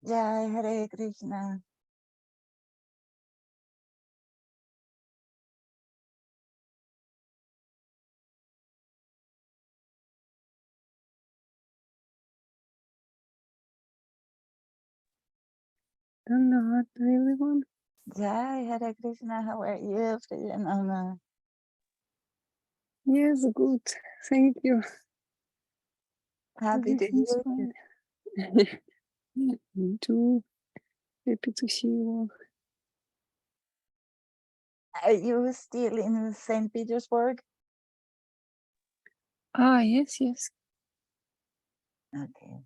Jai Hare Krishna. Dandavat to everyone. Jai Hare Krishna. How are you, Priyanana? Yes, good. Thank you. Happy to Everything's hear you. fine. Me too. Happy to see you all. Are you still in St. Petersburg? Ah, yes, yes. Okay.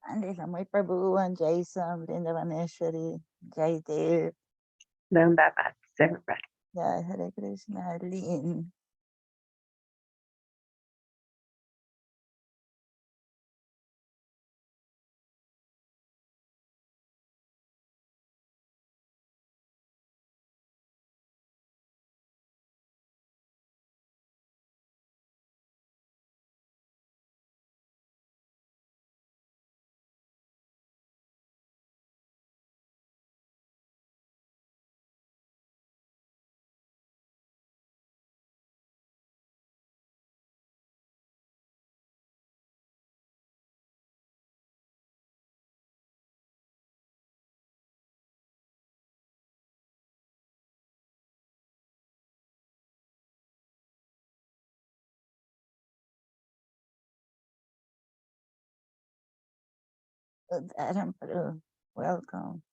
Andila Moy Prabhu and Jason, Linda Vaneshwari, Jai Dev, Dandavat, everybody. Jai Hare Krishna, Lynn. Adam Prabhu, welcome.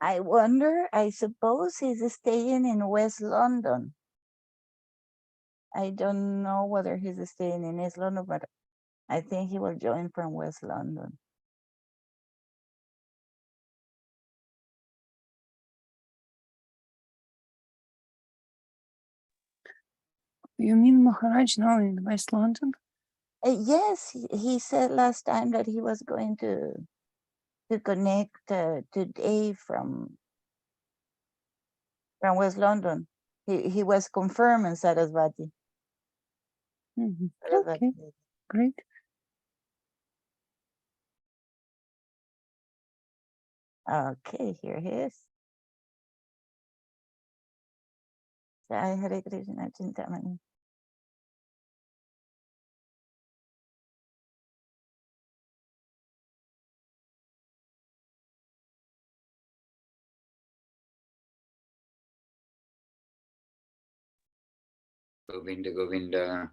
I wonder, I suppose he's staying in West London. I don't know whether he's staying in East London, but I think he will join from West London. You mean Maharaj now in West London? Yes, he said last time that he was going to connect today from West London. He was confirmed in Sarasvati. Okay, great. Okay, here he is. Jai Hare Krishna Chintamani. Govinda, Govinda.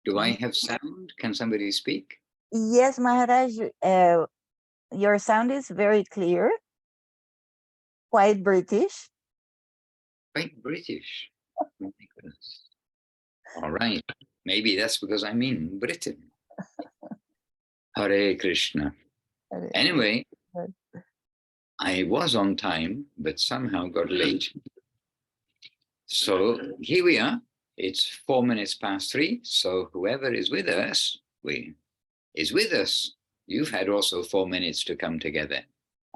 Do I have sound? Can somebody speak? Yes, Maharaj, your sound is very clear, quite British. Quite British. Oh my goodness. All right. Maybe that's because I'm in Britain. Hare Krishna. Anyway, I was on time, but somehow got late. So here we are. It's 4 minutes past 3. So whoever is with us, is with us. You've had also 4 minutes to come together.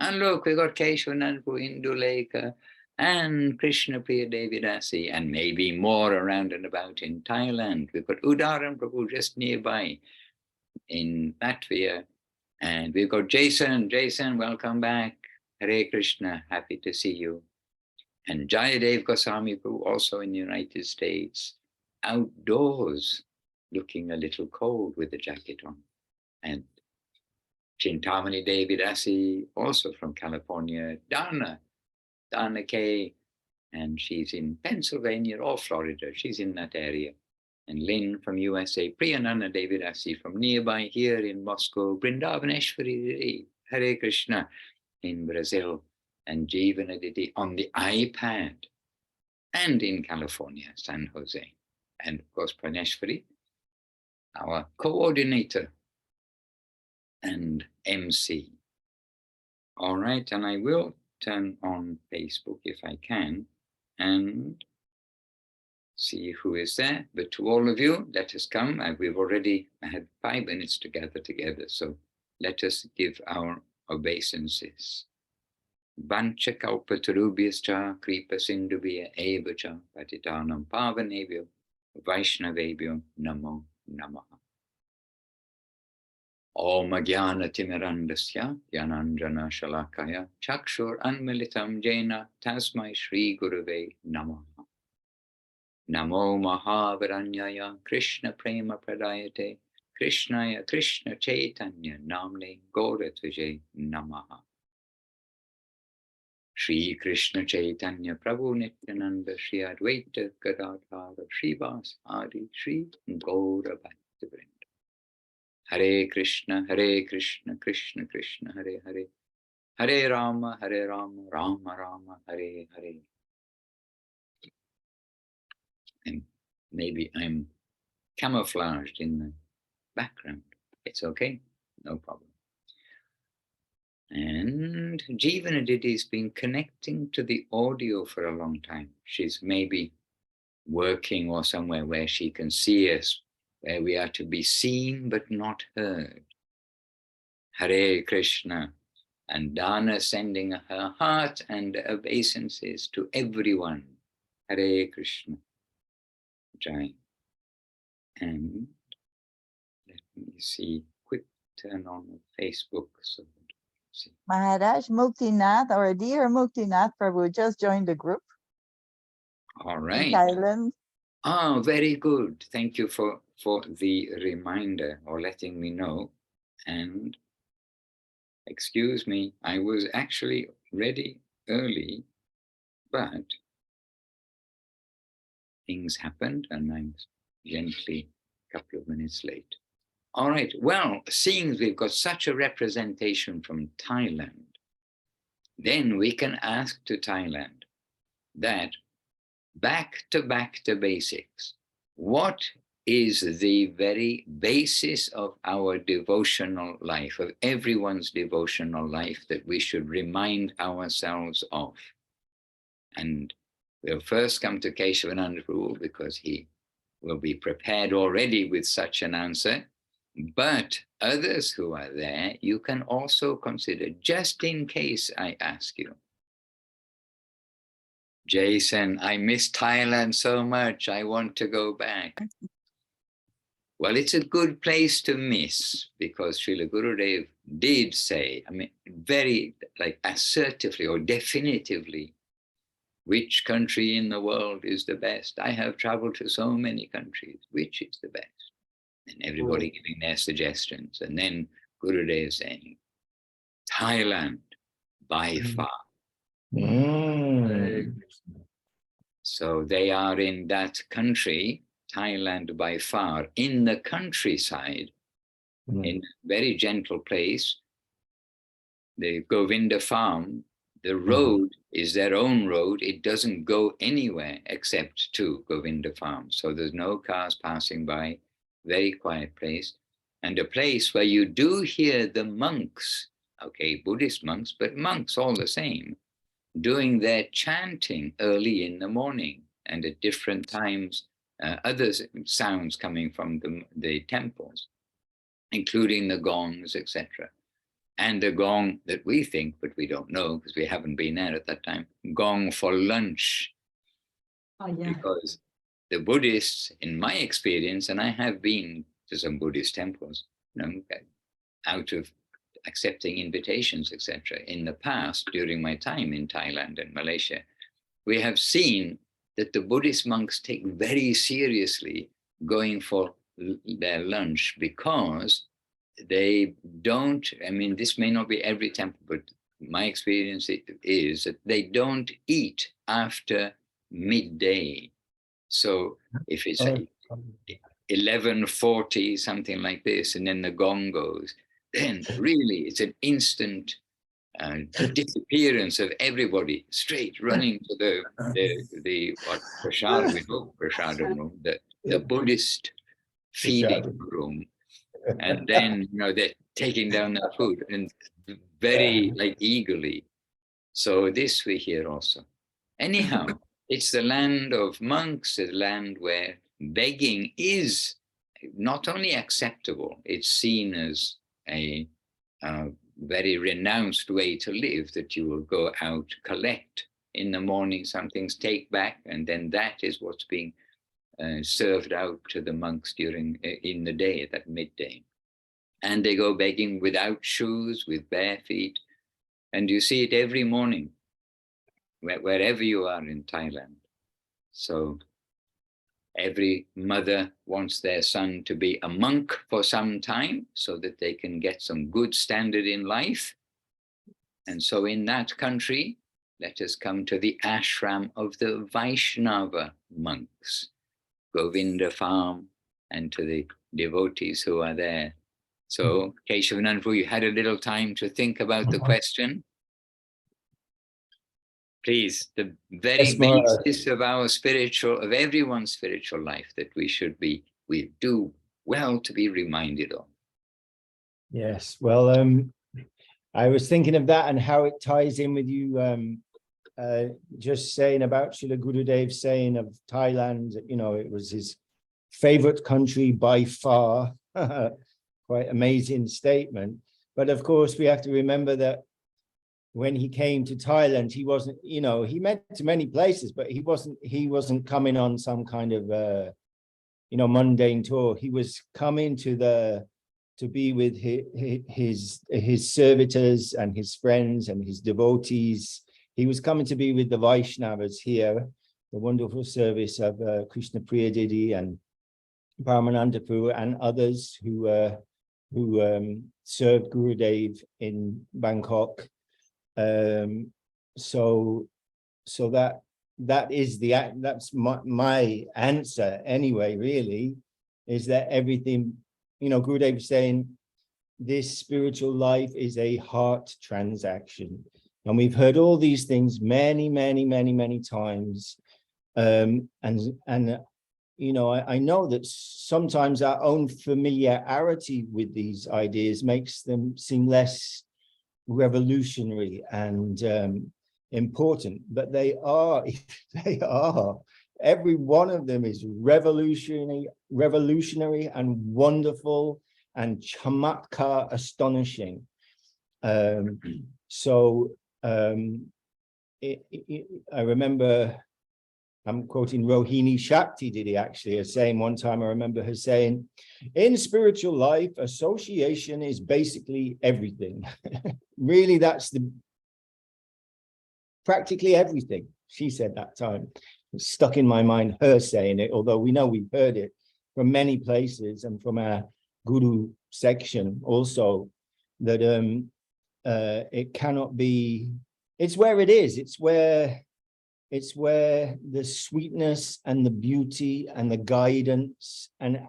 And look, we got Keshavanand Induleka and Krishna Priya Devidasi, and maybe more around and about in Thailand. We've got Udaran Prabhu just nearby in Latvia. And we've got Jason. Jason, welcome back. Hare Krishna, happy to see you. And Jayadev Goswami Prabhu also in the United States, outdoors, looking a little cold with a jacket on. And Chintamani Devidasi, also from California, Dana K, and she's in Pennsylvania or Florida. She's in that area. And Lynn from USA, Priyanana Devidasi from nearby here in Moscow, Brindavaneshwari, Hare Krishna in Brazil, and Jeevan Aditi on the iPad, and in California, San Jose. And of course, Praneshwari, our coordinator and MC All right, and I will turn on Facebook if I can and see who is there. But to all of you, let us come. We've already had 5 minutes to gather together, so let us give our obeisances. Vancha kalpatarubhyascha kripa sindhubhya eva cha patitanam pavanebhyo vaishnavebhyo namo namaha. Om Jnana Timirandasya Jnananjana Shalakaya Chakshur Anmilitam Jena Tasmai Shri Gurave Namaha. Namo Mahavaranyaya Krishna Prema Pradayate Krishnaya Krishna Chaitanya Namne Gauratvije Namaha. Shri Krishna Chaitanya Prabhu Nityananda Shri Advaita Gadadhara Srivas Adi Shri Gaura Bhaktivinoda. Hare Krishna, Krishna Krishna, Hare Hare, Hare Rama, Rama Rama, Hare Hare. And maybe I'm camouflaged in the background. It's okay, no problem. And Jeevana Diddy's been connecting to the audio for a long time. She's maybe working or somewhere where she can see us, where we are to be seen but not heard. Hare Krishna. And Dana sending her heart and obeisances to everyone. Hare Krishna. Jai. And let me see, quick turn on Facebook. So see. Maharaj Muktinath, or dear Muktinath Prabhu, just joined the group. All right. In Thailand. Oh, very good. Thank you for the reminder or letting me know. And excuse me, I was actually ready early, but things happened and I'm gently a couple of minutes late. All right, well, seeing we've got such a representation from Thailand, then we can ask to Thailand that back to basics. What is the very basis of our devotional life, of everyone's devotional life, that we should remind ourselves of? And we'll first come to Keshavananda Prabhu because he will be prepared already with such an answer. But others who are there, you can also consider, just in case I ask you. Jason, I miss Thailand so much, I want to go back. Well, it's a good place to miss because Srila Gurudev did say, I mean, very assertively or definitively, which country in the world is the best? I have traveled to so many countries, which is the best? And everybody giving their suggestions. And then Gurudev saying, Thailand by far. So they are in that country, Thailand by far, in the countryside, in a very gentle place. The Govinda farm, the road is their own road. It doesn't go anywhere except to Govinda farm. So there's no cars passing by, very quiet place. And a place where you do hear the monks, okay, Buddhist monks, but monks all the same, doing their chanting early in the morning and at different times, other sounds coming from the temples, including the gongs, etc. And the gong that we think, but we don't know because we haven't been there at that time, gong for lunch. Oh, yeah. Because the Buddhists, in my experience, and I have been to some Buddhist temples, you know, out of accepting invitations, etc. In the past, during my time in Thailand and Malaysia, we have seen that the Buddhist monks take very seriously going for their lunch because they don't, I mean, this may not be every temple, but my experience is that they don't eat after midday. So if it's 11:40, something like this, and then the gong goes, then really it's an instant disappearance of everybody, straight running to the what prasad, we hope prasadam room, the Buddhist feeding room, and then they're taking down their food, and very like eagerly. So this we hear also. Anyhow, it's the land of monks, a land where begging is not only acceptable, it's seen as a very renounced way to live, that you will go out, collect in the morning some things, take back, and then that is what's being served out to the monks during in the day, at that midday. And they go begging without shoes, with bare feet. And you see it every morning, wherever you are in Thailand. So every mother wants their son to be a monk for some time so that they can get some good standard in life. And so in that country, let us come to the ashram of the Vaishnava monks, Govinda farm, and to the devotees who are there. So, Keshavanandapu, you had a little time to think about the question. Please, the very basis of our spiritual, of everyone's spiritual life, that we do well to be reminded of. Yes, well, I was thinking of that and how it ties in with you just saying about Srila Gurudev saying of Thailand, you know, it was his favorite country by far. Quite amazing statement. But of course, we have to remember that when he came to Thailand, he wasn't, you know, he went to many places, but he wasn't coming on some kind of, you know, mundane tour. He was coming to be with his servitors and his friends and his devotees. He was coming to be with the Vaishnavas here, the wonderful service of Krishna Priya Didi and Paramanandapu and others who served Gurudev in Bangkok. So that's my answer anyway, really, is that everything, you know, Gurudev was saying this spiritual life is a heart transaction. And we've heard all these things many times. And you know, I know that sometimes our own familiarity with these ideas makes them seem less revolutionary and important, but they are, every one of them is revolutionary and wonderful and chamatkar, astonishing. I remember, I'm quoting Rohini Shakti Didi actually, as saying one time, I remember her saying, in spiritual life, association is basically everything. Really, that's practically everything. She said that time. It's stuck in my mind, her saying it, although we know we've heard it from many places and from our Guru section also, that it cannot be, it's where it is, it's where the sweetness and the beauty and the guidance and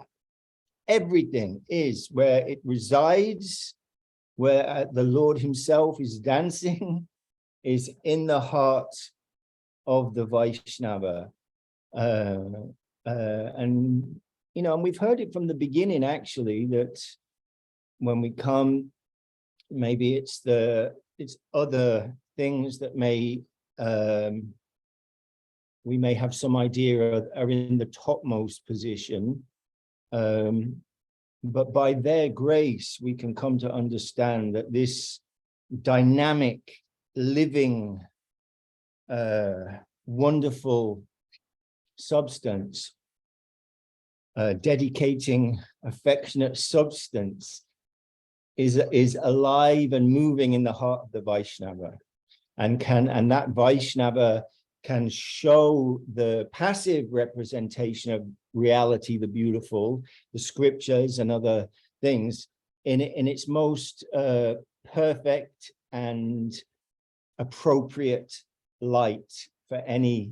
everything is, where it resides, where the Lord himself is dancing, is in the heart of the Vaishnava. And, you know, and we've heard it from the beginning, actually, that when we come, maybe it's other things that may, we may have some idea are in the topmost position, but by their grace, we can come to understand that this dynamic, living, wonderful substance, dedicating, affectionate substance is alive and moving in the heart of the Vaishnava, and that Vaishnava can show the passive representation of reality, the beautiful, the scriptures and other things in its most perfect and appropriate light for any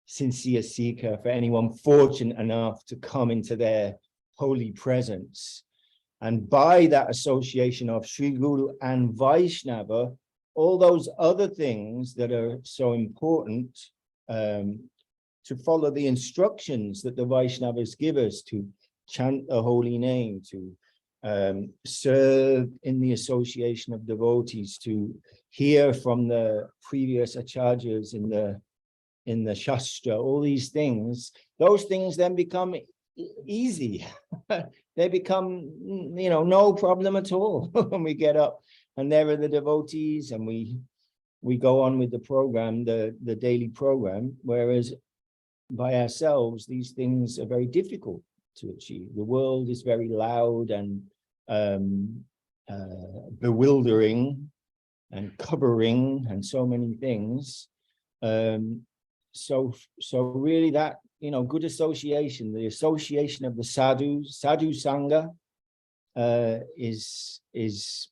sincere seeker, for anyone fortunate enough to come into their holy presence. And by that association of Sri Guru and Vaishnava, all those other things that are so important to follow the instructions that the Vaishnavas give us, to chant the holy name, to serve in the association of devotees, to hear from the previous acharyas in the Shastra, all these things, those things then become easy. They become, no problem at all when we get up and there are the devotees and we go on with the program, the daily program, whereas by ourselves, these things are very difficult to achieve. The world is very loud and bewildering and covering and so many things. So really that, good association, the association of the sadhus, sadhu sangha, is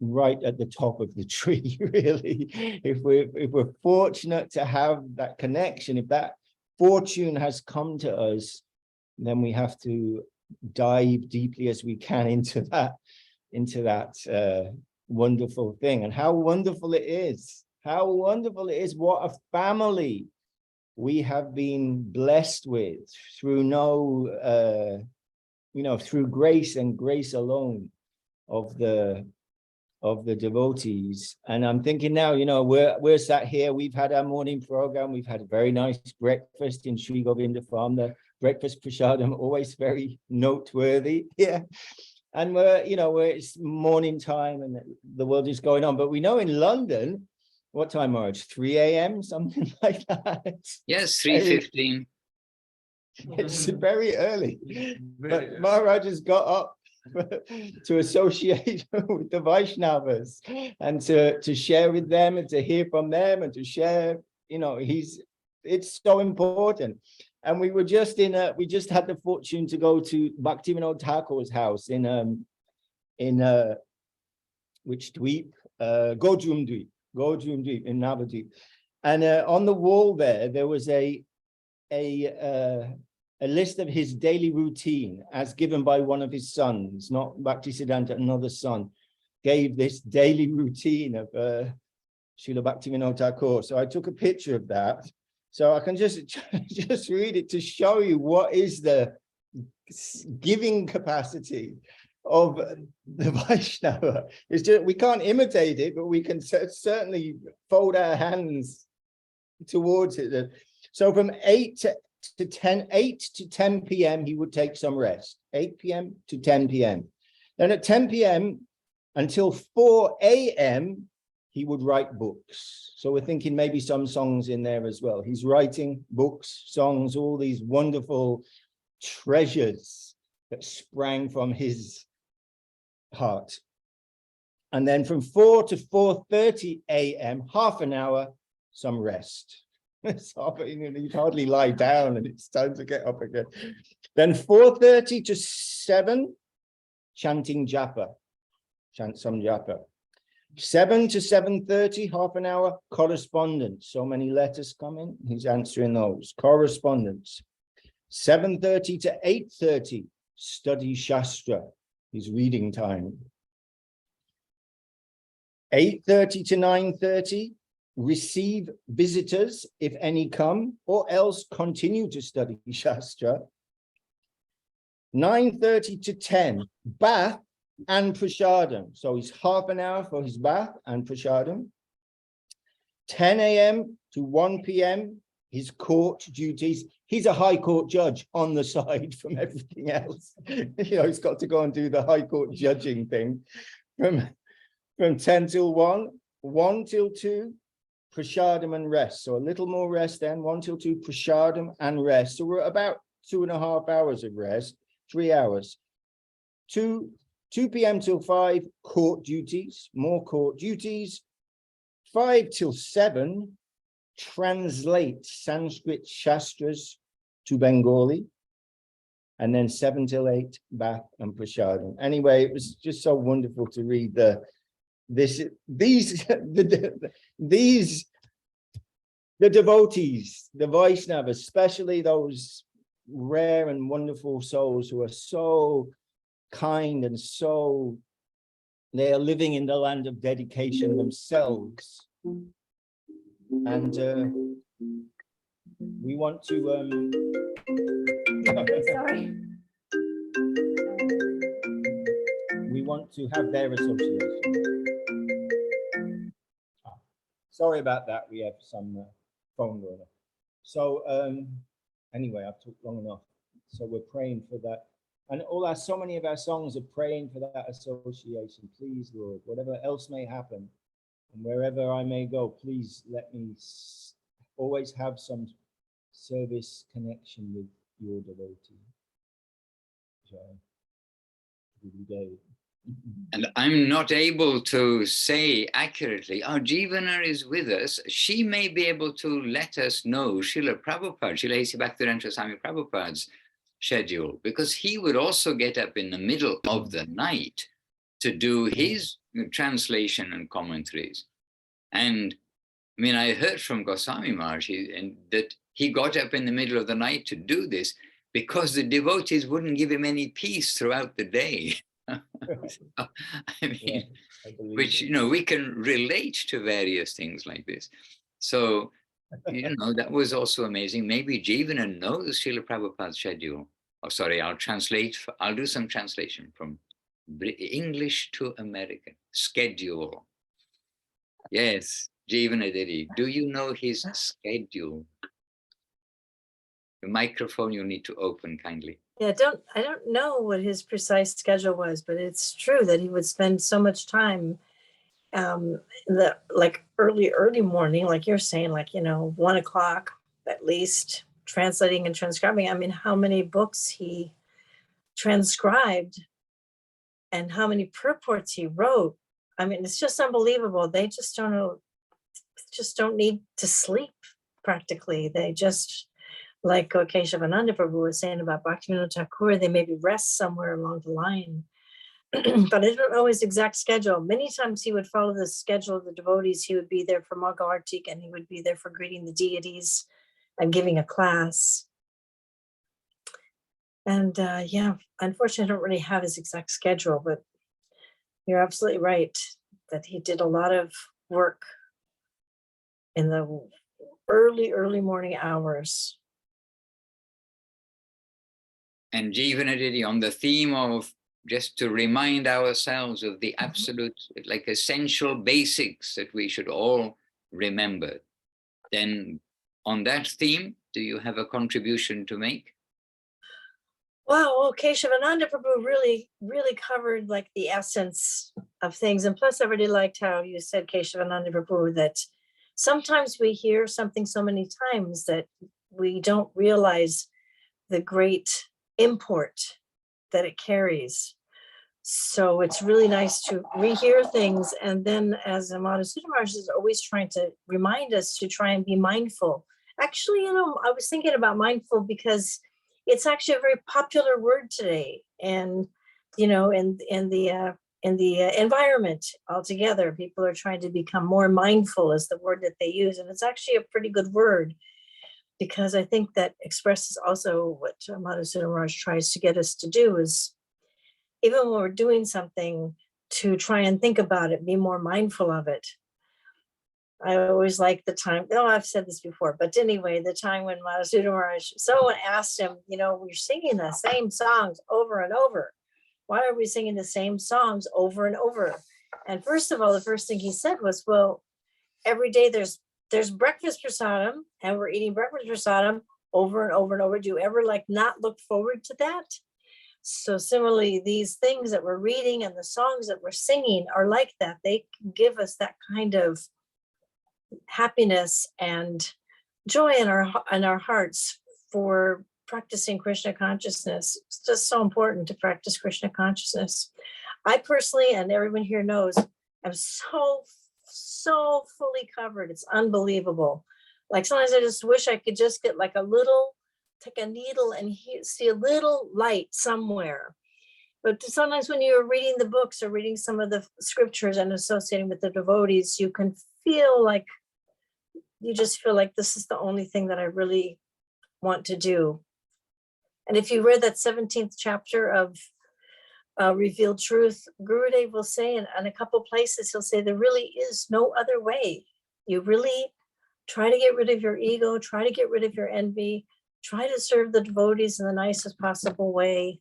right at the top of the tree, really. If we're fortunate to have that connection, if that fortune has come to us, then we have to dive deeply as we can into that wonderful thing. And how wonderful it is! How wonderful it is! What a family we have been blessed with through through grace and grace alone of the devotees. And I'm thinking now, we're sat here, we've had our morning program, we've had a very nice breakfast in Sri Govinda Farm, the breakfast prasadam, always very noteworthy. Yeah. And it's morning time and the world is going on. But we know in London, what time, Marge? 3 a.m., something like that. Yes, 3:15. It's very early. But Maharaj has got up to associate with the Vaishnavas and to share with them and to hear from them and to share, it's so important. And we were just we just had the fortune to go to Bhaktivinoda Thakur's house in which Dweep? Godrum Dweep in Navadvip. And on the wall there was a list of his daily routine as given by one of his sons, not Bhaktisiddhanta, another son, gave this daily routine of Srila Bhaktivinoda Thakur. So I took a picture of that. So I can just read it to show you what is the giving capacity of the Vaishnava. It's just, we can't imitate it, but we can certainly fold our hands towards it. So from 8 to 10 p.m. he would take some rest. 8 p.m. to 10 p.m. Then at 10 p.m. until 4 a.m. he would write books. So we're thinking maybe some songs in there as well. He's writing books, songs, all these wonderful treasures that sprang from his heart. And then from 4 to 4:30 a.m., half an hour, some rest. You'd hardly lie down and it's time to get up again. Then 4:30 to 7, chanting japa, chant some japa. 7 to 7:30, half an hour, correspondence. So many letters come in, he's answering those. Correspondence. 7:30 to 8:30, study Shastra, his reading time. 8:30 to 9:30, receive visitors, if any come, or else continue to study Shastra. 9:30 to 10, bath and prasadam. So he's half an hour for his bath and prasadam. 10 a.m. to 1 p.m., his court duties. He's a high court judge on the side from everything else. He's got to go and do the high court judging thing. From 10 till 1, 1 till 2, prasadam and rest. So a little more rest then, 1 till 2, prasadam and rest. So we're about 2.5 hours of rest, 3 hours. 2 p.m. till 5, court duties, more court duties. 5 till 7, translate Sanskrit Shastras to Bengali. And then 7 till 8, bath and prasadam. Anyway, it was just so wonderful to read the devotees, the Vaishnavas, especially those rare and wonderful souls who are so kind and so, they are living in the land of dedication themselves. And we want to Sorry. want to have their association. Sorry about that. We have some phone going on. So anyway, I've talked long enough. So we're praying for that. And so many of our songs are praying for that association. Please, Lord, whatever else may happen, and wherever I may go, please let me always have some service connection with your devotee. And I'm not able to say accurately, oh, Jivana is with us. She may be able to let us know Srila Prabhupada, Srila A.C. Bhaktivedanta Swami Prabhupada's schedule, because he would also get up in the middle of the night to do his translation and commentaries. And I mean, I heard from Goswami Maharaj that he got up in the middle of the night to do this because the devotees wouldn't give him any peace throughout the day. I mean, Yeah, which, you know, we can relate to various things like this. So, you know, that was also amazing. Maybe Jivana knows Srila Prabhupada's schedule. Oh, sorry, I'll do some translation from English to American. Schedule. Yes, Jivana Dedi, do you know his schedule? The microphone you need to open kindly. Yeah, I don't know what his precise schedule was, but it's true that he would spend so much time in the like early morning, like you're saying, like, you know, 1 o'clock at least, translating and transcribing. I mean, how many books he transcribed and how many purports he wrote. I mean, it's just unbelievable. They just don't need to sleep practically. They just, like Keshavananda Prabhu was saying about Bhaktivinoda Thakur, they maybe rest somewhere along the line. But I don't know his exact schedule. Many times he would follow the schedule of the devotees. He would be there for Mangalartik and he would be there for greeting the deities and giving a class. And yeah, unfortunately, I don't really have his exact schedule, but you're absolutely right that he did a lot of work in the early morning hours. And Jivana Dedi, on the theme of just to remind ourselves of the absolute, like essential basics that we should all remember, then on that theme, do you have a contribution to make? Well, Keshavananda Prabhu really covered like the essence of things. And plus I really liked how you said, Keshavananda Prabhu, that sometimes we hear something so many times that we don't realize the great import that it carries. So it's really nice to rehear things. And then as Madhusudana Maharaj is always trying to remind us to try and be mindful. Actually, you know, I was thinking about mindful because it's actually a very popular word today. And, you know, in the environment altogether, people are trying to become more mindful is the word that they use. And it's actually a pretty good word, because I think that expresses also what Madhusudana Maharaj tries to get us to do is, even when we're doing something, to try and think about it, be more mindful of it. I always like the time, I've said this before, but anyway, the time when Madhusudana Maharaj, someone asked him, you know, we're singing the same songs over and over. Why are we singing the same songs over and over? And first of all, the first thing he said was, well, every day there's breakfast prasadam and we're eating breakfast prasadam over and over and over. Do you ever like not look forward to that? So similarly, these things that we're reading and the songs that we're singing are like that. They give us that kind of happiness and joy in our hearts for practicing Krishna consciousness. It's just so important to practice Krishna consciousness. I personally, and everyone here knows, I'm so fully covered. It's unbelievable. Like sometimes I just wish I could just get like take a needle and see a little light somewhere. But sometimes when you're reading the books or reading some of the scriptures and associating with the devotees, you can feel like, you just feel like this is the only thing that I really want to do. And if you read that 17th chapter of Revealed Truth, Gurudev will say in a couple places, he'll say, there really is no other way. You really try to get rid of your ego, try to get rid of your envy, try to serve the devotees in the nicest possible way.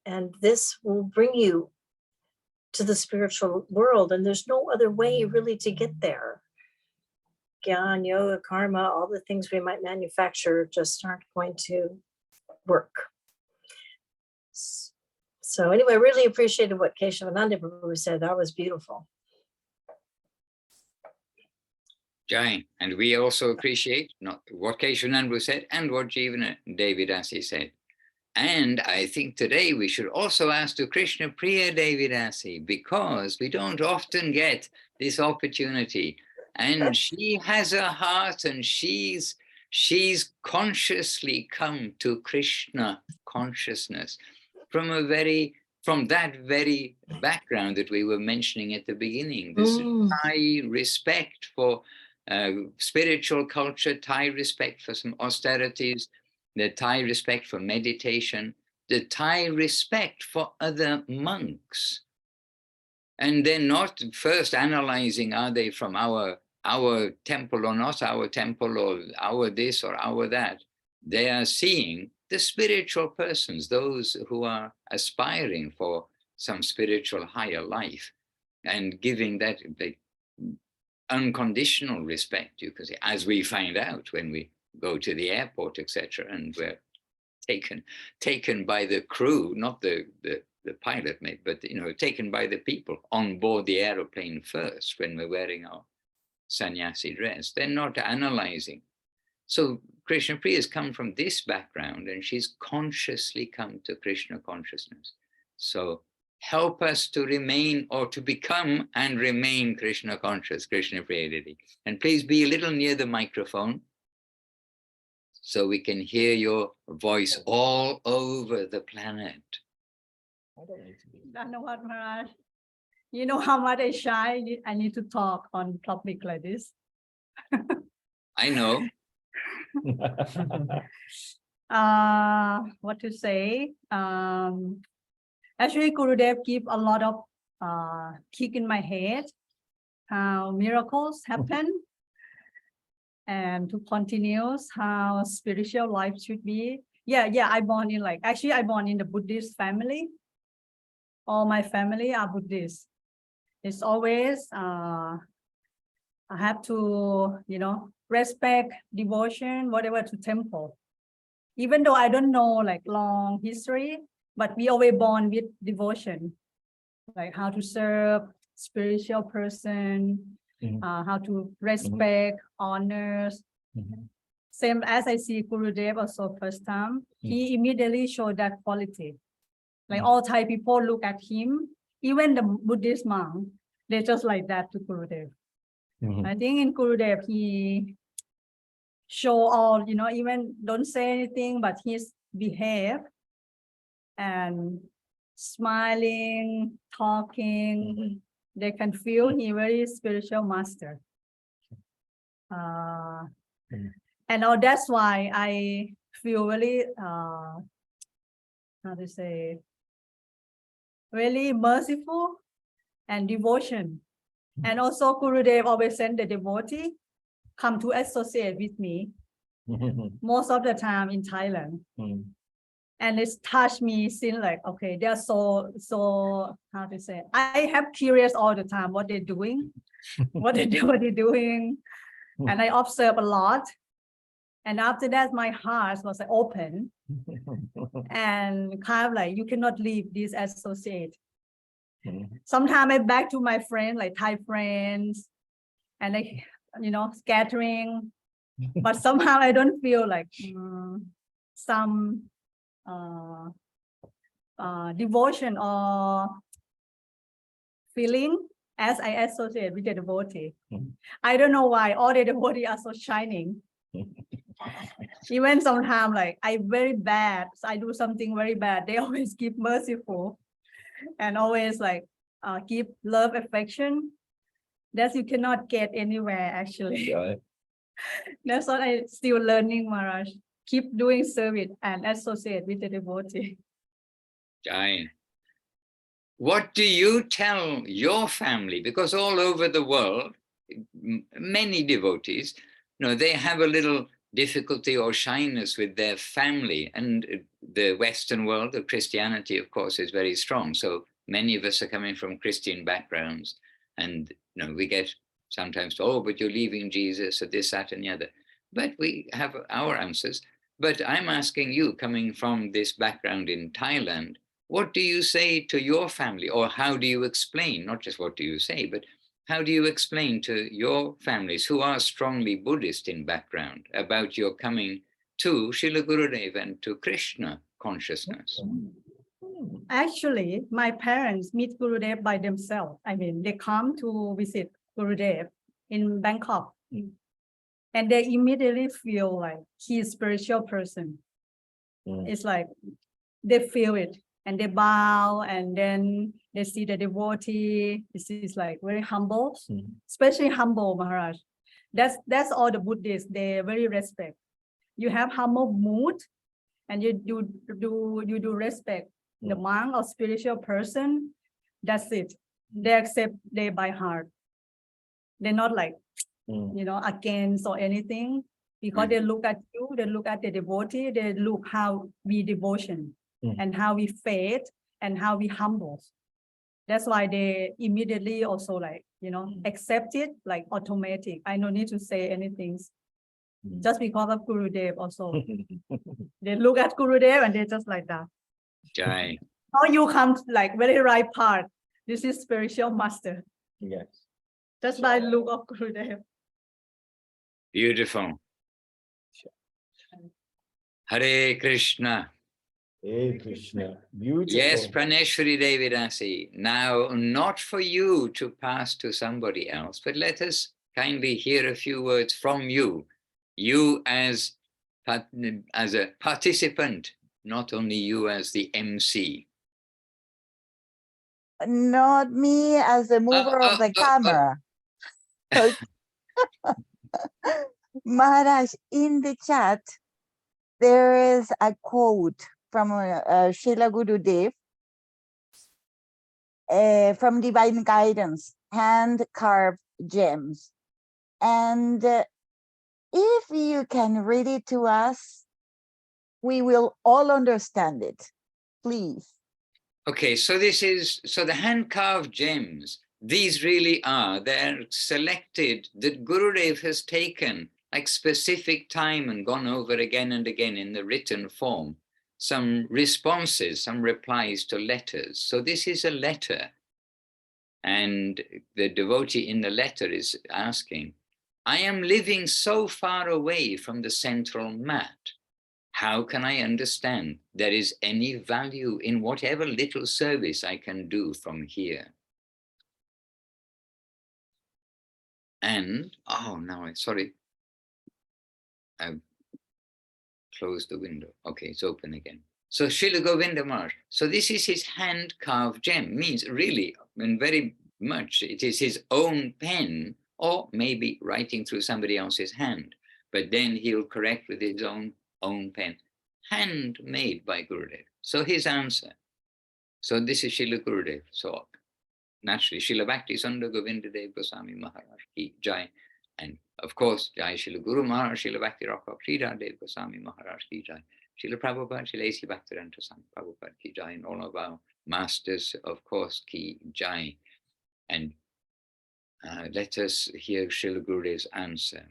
And this will bring you to the spiritual world, and there's no other way really to get there. Gyan, yoga, karma, all the things we might manufacture just aren't going to work. So anyway, I really appreciated what Keshavananda Prabhu said. That was beautiful. Jai, and we also appreciate not what Keshavananda said and what Jivana Devidasi said. And I think today we should also ask to Krishna Priya Devidasi, because we don't often get this opportunity. And she has a heart, and she's consciously come to Krishna consciousness from that very background that we were mentioning at the beginning. This high respect for spiritual culture, Thai respect for some austerities, the Thai respect for meditation, the Thai respect for other monks. And they're not first analyzing, are they from our temple or not our temple, or our this or our that. They are seeing the spiritual persons, those who are aspiring for some spiritual higher life, and giving that the unconditional respect, you could say, as we find out when we go to the airport, etc., and we're taken by the crew, not the pilot, but taken by the people on board the aeroplane first when we're wearing our sannyasi dress. They're not analyzing. So Krishna Priya has come from this background, and she's consciously come to Krishna consciousness. So help us to remain, or to become and remain Krishna conscious, Krishna Priya Didi. And please be a little near the microphone so we can hear your voice all over the planet. Dhanawad Maharaj. You know how much I shy. I need to talk on topic like this. I know. What to say? Actually, Gurudev give a lot of kick in my head, how miracles happen, and to continue how spiritual life should be. Yeah, I born in I born in the Buddhist family. All my family are Buddhist. It's always I have to, respect, devotion, whatever to temple. Even though I don't know long history, but we always born with devotion, like how to serve spiritual person, how to respect, honors. Same as I see Gurudev also first time, he immediately showed that quality. Like all Thai people look at him, even the Buddhist monk, they're just like that to Gurudev. I think in Gurudev, he show all, even don't say anything, but he's behave and smiling, talking. They can feel he very spiritual master. And that's why I feel really, how to say, really merciful and devotion. And also Gurudev always send the devotee come to associate with me most of the time in Thailand. And it's touched me since okay, they're so how to say, I have curious all the time what they're doing, what they're doing. And I observe a lot. And after that, my heart was open and kind of you cannot leave this associate. Sometimes I back to my friends, like Thai friends, and scattering, but somehow I don't feel some devotion or feeling as I associate with the devotee. I don't know why all the devotees are so shining. Even sometimes I very bad, so I do something very bad, they always keep merciful and always give love, affection that you cannot get anywhere actually. That's what I still learning, Maharaj. Keep doing service and associate with the devotee. Jai. What do you tell your family? Because all over the world, many devotees, they have a little difficulty or shyness with their family, and the Western world of Christianity, of course, is very strong. So many of us are coming from Christian backgrounds, and we get sometimes told, oh, but you're leaving Jesus, or this, that, and the other. But we have our answers. But I'm asking you, coming from this background in Thailand, what do you say to your family, or how do you explain, not just what do you say, but how do you explain to your families who are strongly Buddhist in background about your coming to Srila Gurudev and to Krishna consciousness? Actually, my parents meet Gurudev by themselves. I mean, they come to visit Gurudev in Bangkok. And they immediately feel like he's a spiritual person. It's like they feel it and they bow, and then they see the devotee. This is like very humble, especially humble Maharaj. That's all the Buddhists, they very respect. You have humble mood and you do respect the monk or spiritual person. That's it. They accept they by heart. They're not like, against or anything, because they look at you, they look at the devotee, they look how we devotion and how we faith and how we humble. That's why they immediately also like, accept it like automatic. I don't need to say anything. Just because of Gurudev also. They look at Gurudev and they're just like that. Jai. Now you come like very right part. This is spiritual master. Yes. Just by look of Gurudev. Beautiful. Hare Krishna. Hey Krishna. Beautiful. Yes, Praneshwari Devidasi. Now, not for you to pass to somebody else, but let us kindly hear a few words from you. You as a participant, not only you as the MC. Not me as the mover of the camera. Maharaj, in the chat, there is a quote from Srila Gurudev from Divine Guidance, hand-carved gems. And if you can read it to us, we will all understand it, please. Okay, so the hand-carved gems, these really are, they're selected, that Gurudev has taken like specific time and gone over again and again in the written form, some responses, some replies to letters. So this is a letter. And the devotee in the letter is asking, I am living so far away from the central mat. How can I understand there is any value in whatever little service I can do from here? And, sorry, I've closed the window. Okay, it's open again. So Srila Govinda Maharaj, so this is his hand-carved gem, means really, and very much, it is his own pen, or maybe writing through somebody else's hand, but then he'll correct with his own pen, handmade by Gurudev. So his answer. So this is Srila Gurudev. So naturally, Srila Bhakti Sundar Govinda Dev Goswami Maharaj ki Jai. And of course, Jai Srila Guru Maharaj, Srila Bhakti Rakha Sridhar Dev Goswami Maharaj ki Jai. Srila Prabhupada, Srila A.C. Bhaktivedanta Swami Prabhupada ki Jai. And all of our masters, of course, ki Jai. And let us hear Srila Gurudev's answer.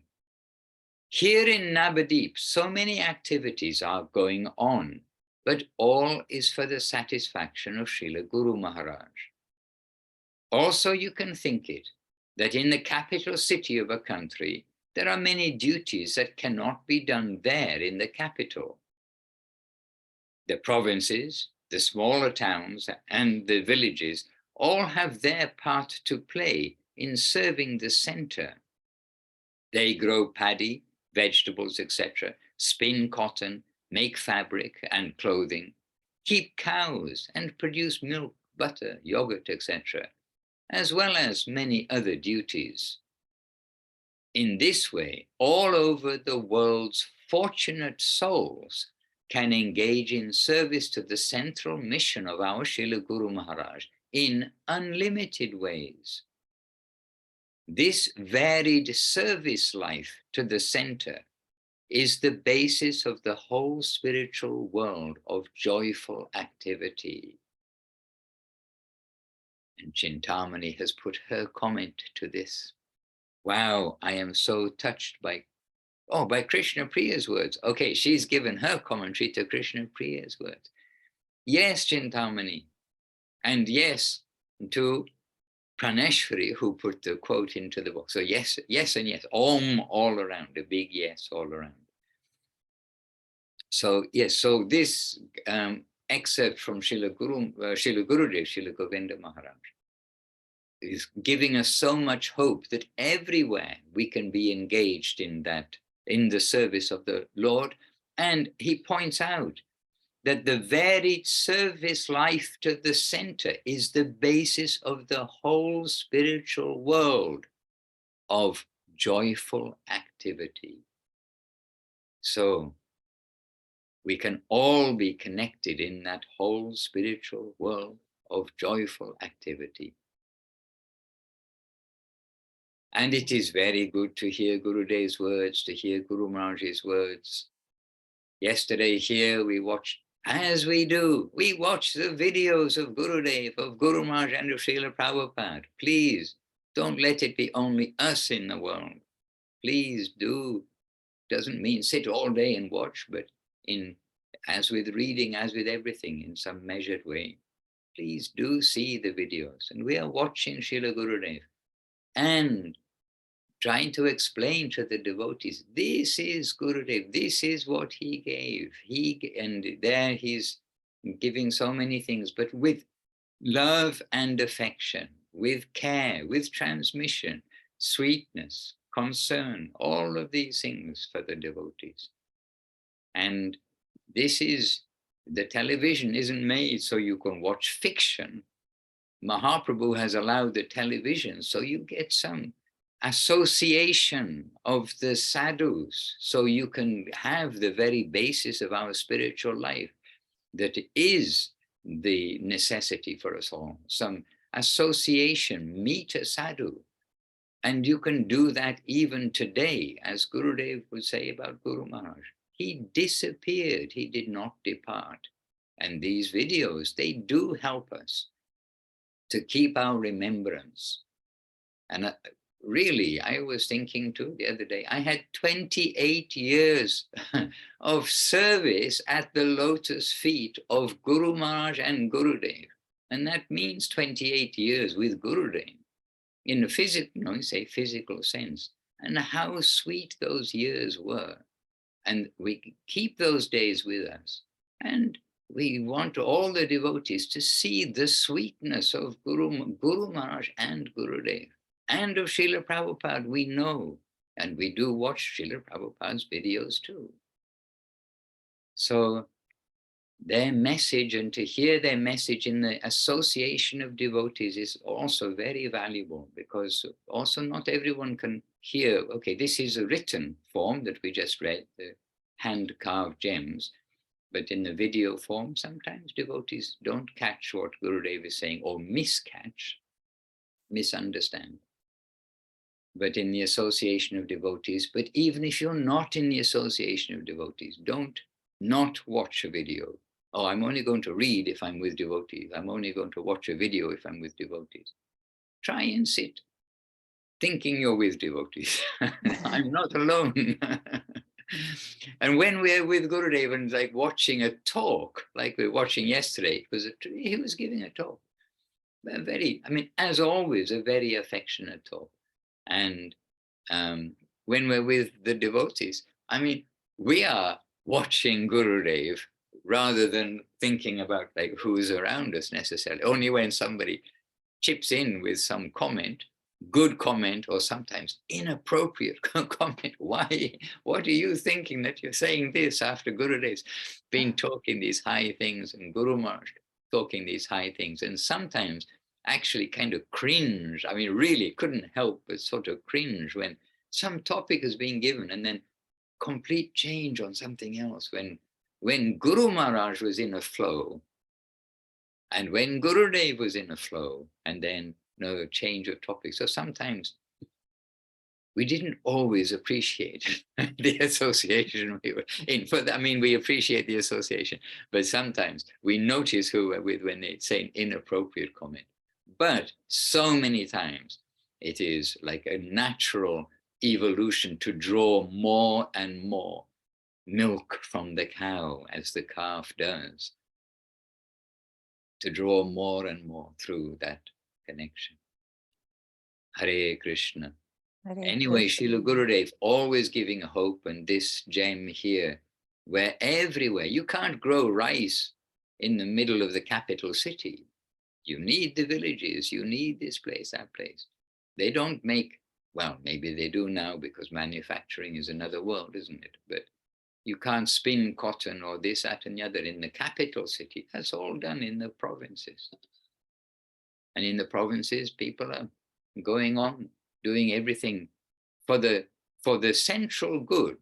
Here in Navadip, so many activities are going on, but all is for the satisfaction of Srila Guru Maharaj. Also, you can think it, that in the capital city of a country, there are many duties that cannot be done there in the capital. The provinces, the smaller towns, and the villages all have their part to play in serving the center. They grow paddy, vegetables, etc., spin cotton, make fabric and clothing, keep cows and produce milk, butter, yogurt, etc., as well as many other duties. In this way, all over the world's fortunate souls can engage in service to the central mission of our Srila Guru Maharaj in unlimited ways. This varied service life to the center is the basis of the whole spiritual world of joyful activity. And Chintamani has put her comment to this. Wow, I am so touched by Krishna Priya's words. Okay, she's given her commentary to Krishna Priya's words. Yes, Chintamani. And yes, to Praneshwari, who put the quote into the book. So yes, yes, and yes, Om all around, a big yes all around. So yes, so this excerpt from Srila Gurudev, Srila Govinda Maharaj, is giving us so much hope that everywhere we can be engaged in that, in the service of the Lord. And he points out that the varied service life to the center is the basis of the whole spiritual world of joyful activity. So we can all be connected in that whole spiritual world of joyful activity. And it is very good to hear Gurudev's words, to hear Guru Maharaj's words. Yesterday here we watched, as we do, we watch the videos of Gurudev, of Guru Maharaj and of Srila Prabhupada. Please don't let it be only us in the world. Please do. Doesn't mean sit all day and watch, but as with reading, as with everything, in some measured way. Please do see the videos. And we are watching Srila Gurudev and trying to explain to the devotees, this is Gurudev, this is what he gave. And there he's giving so many things, but with love and affection, with care, with transmission, sweetness, concern, all of these things for the devotees. And this is, the television isn't made so you can watch fiction. Mahaprabhu has allowed the television so you get some association of the sadhus, so you can have the very basis of our spiritual life that is the necessity for us all, some association, meet a sadhu. And you can do that even today, as Gurudev would say about Guru Maharaj. He disappeared, he did not depart. And these videos, they do help us to keep our remembrance. And really, I was thinking too the other day, I had 28 years of service at the lotus feet of Guru Maharaj and Gurudev. And that means 28 years with Gurudev in a physical sense. And how sweet those years were. And we keep those days with us. And we want all the devotees to see the sweetness of Guru Maharaj and Gurudev. And of Srila Prabhupada, we know, and we do watch Srila Prabhupada's videos too. So their message, and to hear their message in the association of devotees, is also very valuable, because also not everyone can hear, okay, this is a written form that we just read, the hand-carved gems, but in the video form, sometimes devotees don't catch what Gurudev is saying, or misunderstand. But in the association of devotees, but even if you're not in the association of devotees, don't not watch a video. Oh, I'm only going to read if I'm with devotees. I'm only going to watch a video if I'm with devotees. Try and sit thinking you're with devotees. I'm not alone. And when we're with Gurudev and like watching a talk, like we're watching yesterday, he was giving a talk. As always, a very affectionate talk. And when we're with the devotees, we are watching Gurudev rather than thinking about like who's around us necessarily. Only when somebody chips in with some comment, good comment, or sometimes inappropriate comment. Why? What are you thinking that you're saying this after Gurudev's been talking these high things and Guru Maharaj talking these high things? And sometimes actually kind of cringe. Really couldn't help but sort of cringe when some topic is being given and then complete change on something else. When Guru Maharaj was in a flow, and when Gurudev was in a flow, and then change of topic. So sometimes we didn't always appreciate the association we were in. We appreciate the association, but sometimes we notice who we're with when they say an inappropriate comment. But so many times it is like a natural evolution to draw more and more milk from the cow, as the calf does, to draw more and more through that connection. Hare Krishna. Hare Anyway, Krishna. Srila Gurudev always giving hope, and this gem here, where everywhere, you can't grow rice in the middle of the capital city. You need the villages, you need this place, that place. They don't make, well, maybe they do now because manufacturing is another world, isn't it? But you can't spin cotton or this, that, and the other in the capital city. That's all done in the provinces. And in the provinces, people are going on doing everything for the central good.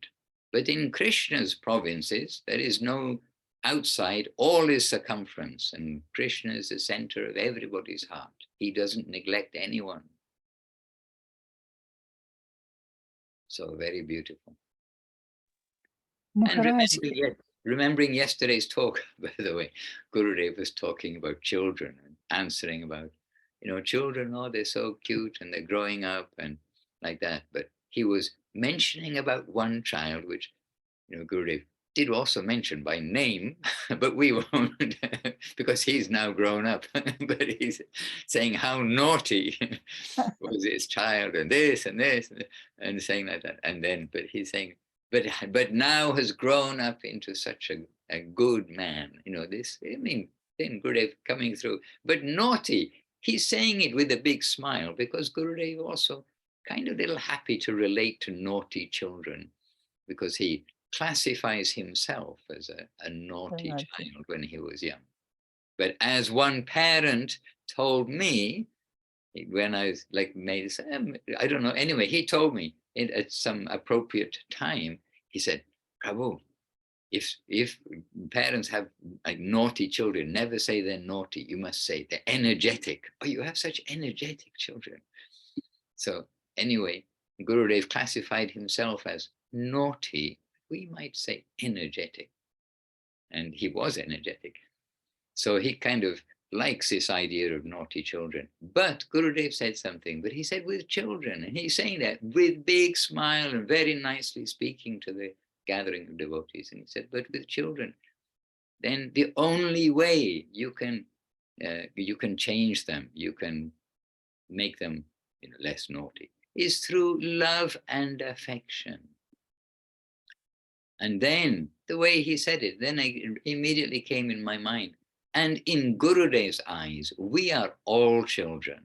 But in Krishna's provinces, there is no outside, all is circumference, and Krishna is the center of everybody's heart. He doesn't neglect anyone. So very beautiful. And Maharaj, remembering yesterday's talk, by the way, Gurudev was talking about children and answering about, children, oh, they're so cute and they're growing up and like that. But he was mentioning about one child, which, Gurudev did also mention by name, but we won't because he's now grown up. But he's saying how naughty was this child and this and saying like that. And then, but he's saying, but now has grown up into such a good man. Then Gurudev coming through, but naughty, he's saying it with a big smile because Gurudev also kind of little happy to relate to naughty children because he classifies himself as a naughty child when he was young. But as one parent told me, when I was like made, I don't know, anyway, he told me at some appropriate time, he said, Prabhu, if parents have like naughty children, never say they're naughty, you must say they're energetic. Oh, you have such energetic children. So anyway, Gurudev classified himself as naughty, we might say energetic. And he was energetic. So he kind of likes this idea of naughty children. But Gurudev said something, but he said with children, and he's saying that with big smile and very nicely speaking to the gathering of devotees. And he said, but with children, then the only way you can change them, you can make them less naughty, is through love and affection. And then the way he said it, then it immediately came in my mind. And in Gurudev's eyes, we are all children.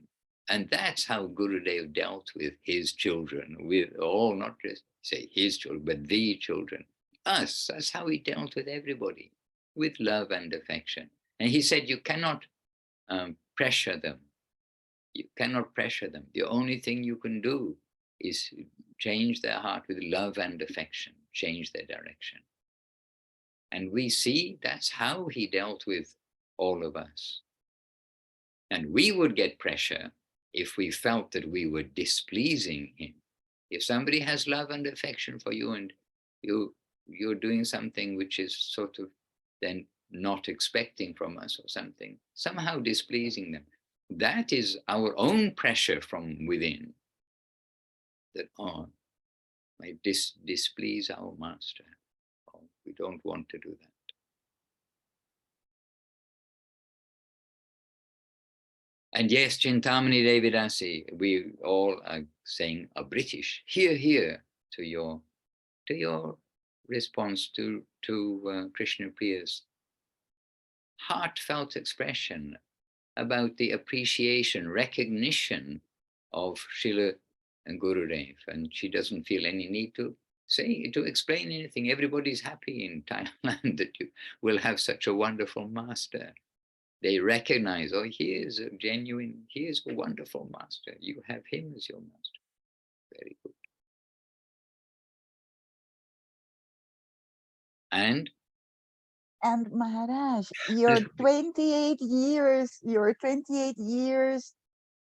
And that's how Gurudev dealt with his children, with all, not just say his children, but the children, us. That's how he dealt with everybody, with love and affection. And he said, you cannot pressure them. You cannot pressure them. The only thing you can do is change their heart with love and affection, change their direction. And we see that's how he dealt with all of us. And we would get pressure if we felt that we were displeasing him. If somebody has love and affection for you and you're doing something which is sort of then not expecting from us or something, somehow displeasing them, that is our own pressure from within. That, oh, might displease our master. Oh, we don't want to do that. And yes, Chintamani Devidasi, we all are saying a British, hear to your response to Krishna Priya's heartfelt expression about the appreciation, recognition of Srila and Gurudev, and she doesn't feel any need to explain anything. Everybody's happy in Thailand that you will have such a wonderful master. They recognize, oh, he is a wonderful master. You have him as your master. Very good. And Maharaj, your 28 years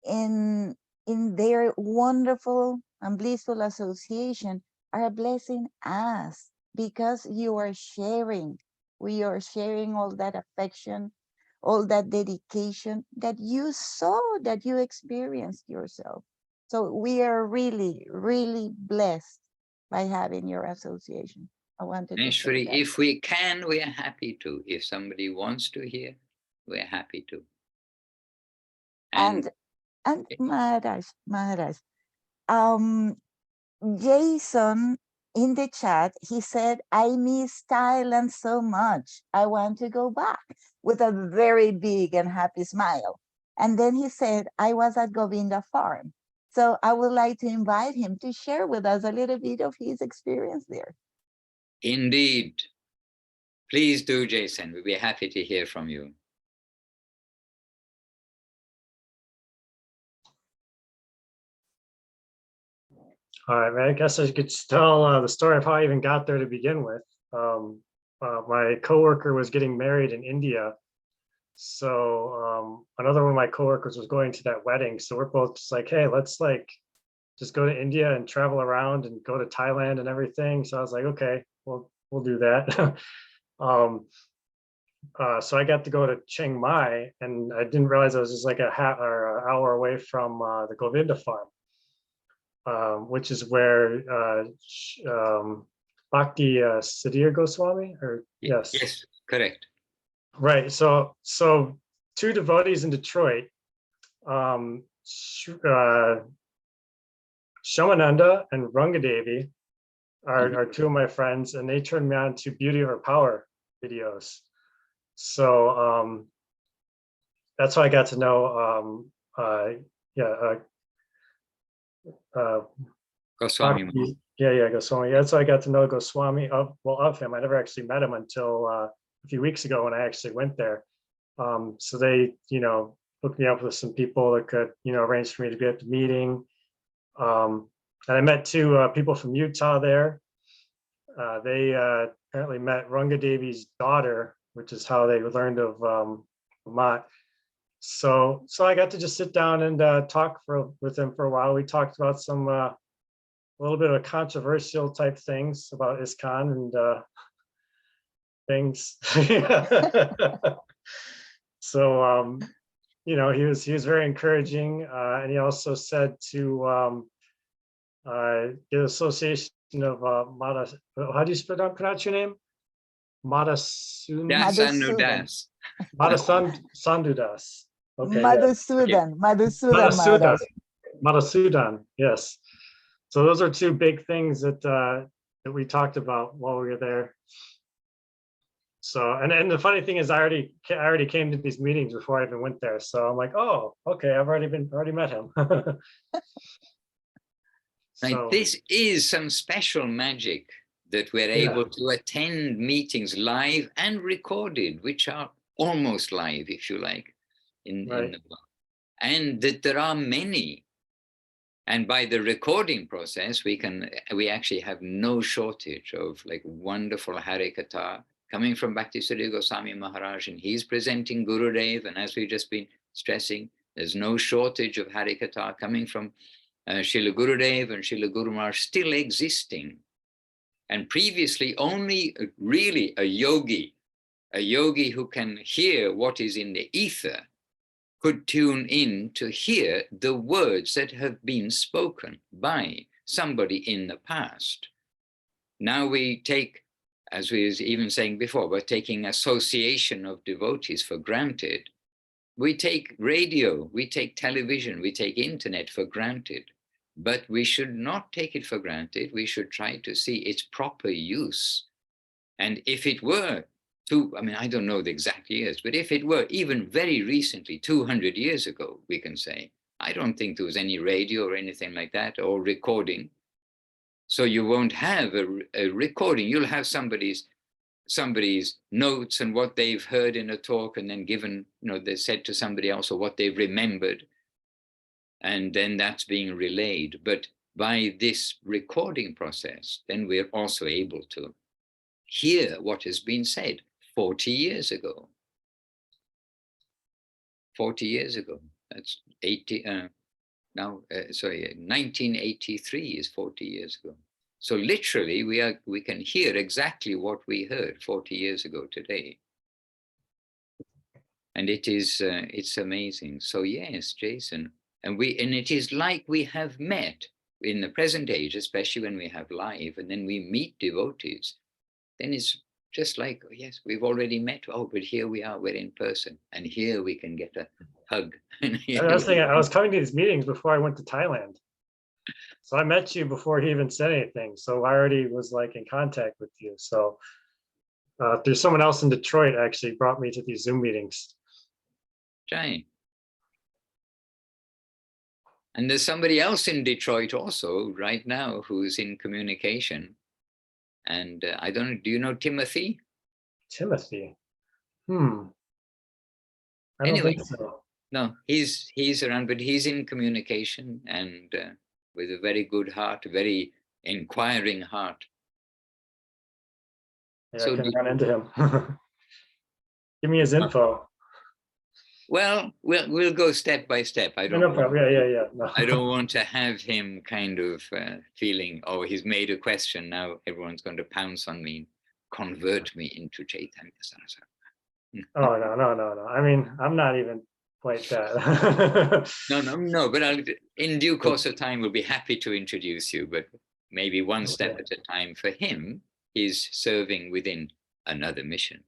in their wonderful and blissful association are blessing us because you are sharing. We are sharing all that affection, all that dedication that you saw, that you experienced yourself. So we are really, really blessed by having your association. I wanted to say Ishwari, that. if we can, we are happy to. If somebody wants to hear, we're happy to. And Maharaj, Jason in the chat, he said, I miss Thailand so much. I want to go back, with a very big and happy smile. And then he said, I was at Govinda Farm. So I would like to invite him to share with us a little bit of his experience there. Indeed. Please do, Jason. We'll be happy to hear from you. All right, man. I guess I could tell the story of how I even got there to begin with. My coworker was getting married in India. So another one of my coworkers was going to that wedding. So we're both just like, hey, let's like just go to India and travel around and go to Thailand and everything. So I was like, okay, we'll do that. So I got to go to Chiang Mai, and I didn't realize I was just like an hour away from the Govinda farm. Which is where Bhakti Siddhar Goswami, or yes. Yes, correct. Right. So two devotees in Detroit, Shamananda and Rangadevi are two of my friends, and they turned me on to Beauty of Her Power videos. So that's how I got to know Goswami. Goswami. That's how I got to know Goswami of him. I never actually met him until a few weeks ago when I actually went there. So they, hooked me up with some people that could, arrange for me to be at the meeting. And I met two people from Utah there. They apparently met Rangadevi's daughter, which is how they learned of Mat. So I got to just sit down and talk with him for a while. We talked about some a little bit of controversial type things about ISKCON and things. So he was very encouraging, and he also said to get association of Mata. How do you pronounce your name? Das. Madhusudan. Okay. Madhusudan, Madhusudan. Madhusudan. Yes. So those are two big things that we talked about while we were there. So and the funny thing is, I already came to these meetings before I even went there. So I'm like, oh, okay, I've already met him. So, this is some special magic that we're able to attend meetings live and recorded, which are almost live, if you like, in the world. And that there are many. And by the recording process, we actually have no shortage of like wonderful Harikatha coming from Bhakti Siddhar Goswami Maharaj, and he's presenting Gurudev. And as we've just been stressing, there's no shortage of Harikatha coming from Srila Gurudev and Srila Guru Maharaj still existing. And previously only really a yogi who can hear what is in the ether could tune in to hear the words that have been spoken by somebody in the past. Now we take, as we was even saying before, we're taking association of devotees for granted. We take radio, we take television, we take internet for granted, but we should not take it for granted. We should try to see its proper use. And if it were I don't know the exact years, but if it were even very recently, 200 years ago, we can say, I don't think there was any radio or anything like that, or recording. So you won't have a recording. You'll have somebody's notes and what they've heard in a talk, and then given, they said to somebody else, or what they've remembered. And then that's being relayed. But by this recording process, then we're also able to hear what has been said 40 years ago. 40 years ago, that's 1983 is 40 years ago. So literally we can hear exactly what we heard 40 years ago today. And it is, it's amazing. So yes, Jason, and it is like we have met in the present age, especially when we have live, and then we meet devotees, then it's just like, oh, yes, we've already met. Oh, but here we are, we're in person, and here we can get a hug. And I was thinking, I was coming to these meetings before I went to Thailand. So I met you before he even said anything. So I already was like in contact with you. So there's someone else in Detroit actually brought me to these Zoom meetings. Jai. And there's somebody else in Detroit also right now who's in communication. And I don't know, do you know Timothy? Timothy. I don't Anyway, think so. no, he's around, but he's in communication and with a very good heart, a very inquiring heart. Yeah, So I can run into him. Give me his info. Well, we'll go step by step. I No, don't no problem. Yeah. No. I don't want to have him kind of feeling, oh, he's made a question. Now everyone's going to pounce on me, convert me into Chaitanya Saraswati. Oh, no. I mean, I'm not even quite that. No, but in due course of time, we'll be happy to introduce you, but maybe one step at a time. For him, he's serving within another mission.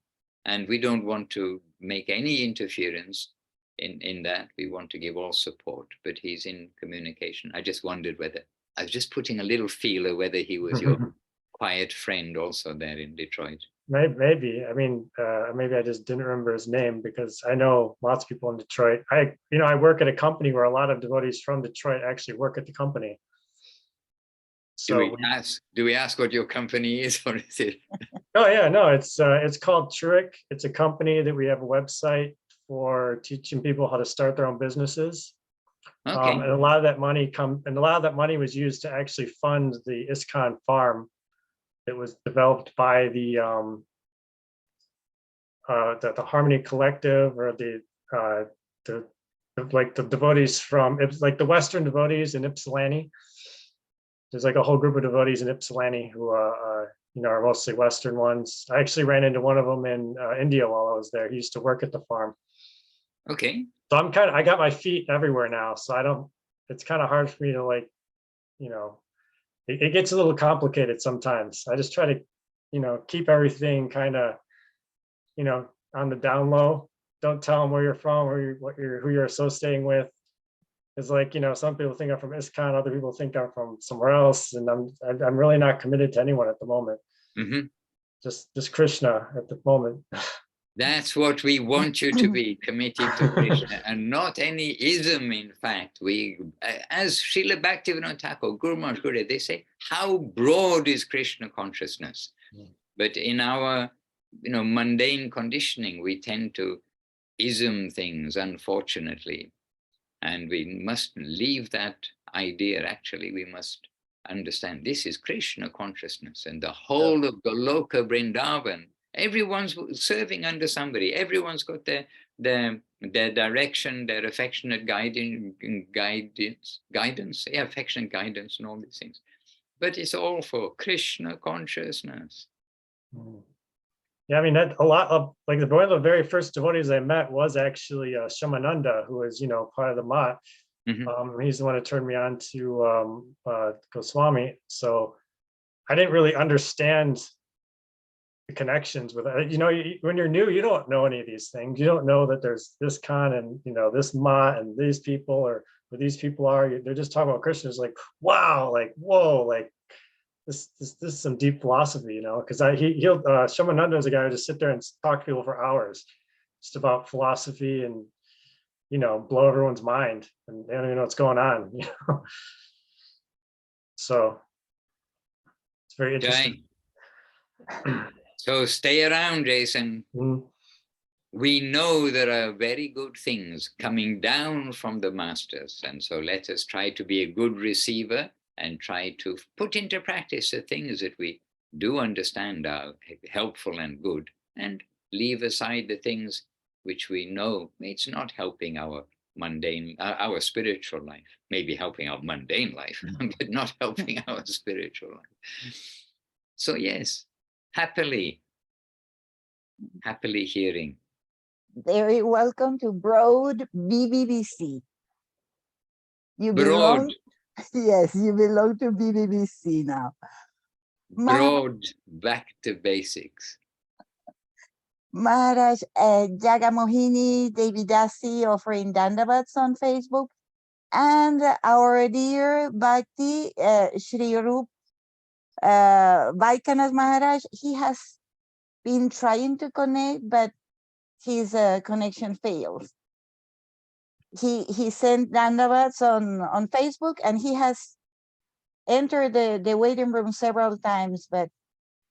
And we don't want to make any interference in that. We want to give all support, but he's in communication. I just wondered whether, I was just putting a little feeler whether he was your quiet friend also there in Detroit. Maybe. I mean, maybe I just didn't remember his name because I know lots of people in Detroit. I work at a company where a lot of devotees from Detroit actually work at the company. So do we ask what your company is, or is it? Oh yeah, no, it's called Truick. It's a company that we have a website for teaching people how to start their own businesses. Okay. And a lot of that money was used to actually fund the ISKCON farm that was developed by the Harmony Collective, or the devotees from, it's like the Western devotees in Ypsilanti. There's like a whole group of devotees in Ypsilanti who are mostly Western ones. I actually ran into one of them in India while I was there. He used to work at the farm. Okay. So I got my feet everywhere now. So it's kind of hard for me to it gets a little complicated sometimes. I just try to, keep everything kind of, on the down low. Don't tell them where you're from or who you're associating with. It's like, some people think I'm from ISKCON, other people think I'm from somewhere else, and I'm really not committed to anyone at the moment. Mm-hmm. Just Krishna at the moment. That's what we want you to be, committed to Krishna, and not any ism. In fact, we, as Srila Bhaktivinoda Thakur, Guru Maharaj, Gurudev, they say, how broad is Krishna consciousness? But in our, mundane conditioning, we tend to ism things, unfortunately. And we must leave that idea. Actually, we must understand this is Krishna consciousness, and the whole of Goloka Vrindavan, everyone's serving under somebody. Everyone's got their direction, their affectionate guidance, affectionate guidance, and all these things. But it's all for Krishna consciousness. Yeah, I mean, that a lot of one of the very first devotees I met was actually Shamananda, who was, part of the Mat. Mm-hmm. He's the one who turned me on to Goswami. So I didn't really understand the connections with it. When you're new, you don't know any of these things. You don't know that there's this ISKCON and, this Mat and these people, or who these people are. They're just talking about Krishna. It's like, wow, like, whoa, like, this is some deep philosophy, because Shamananda is a guy who just sit there and talk to people for hours just about philosophy and, blow everyone's mind, and they don't even know what's going on, So it's very interesting. So stay around, Jason. We know there are very good things coming down from the masters, and so let us try to be a good receiver and try to put into practice the things that we do understand are helpful and good, and leave aside the things which we know it's not helping our mundane, our spiritual life, maybe helping our mundane life, but not helping our spiritual life. So yes, happily hearing Very welcome to Broad BBBC. You Broad, belong, yes, you belong to BBBC now. broad, back to basics. Maharaj Jagamohini Devidasi offering Dandavats on Facebook, and our dear Bhakti Shri Rup Vaikanath Maharaj, he has been trying to connect, but his connection fails. He sent Dandavats on Facebook, and he has entered the waiting room several times, but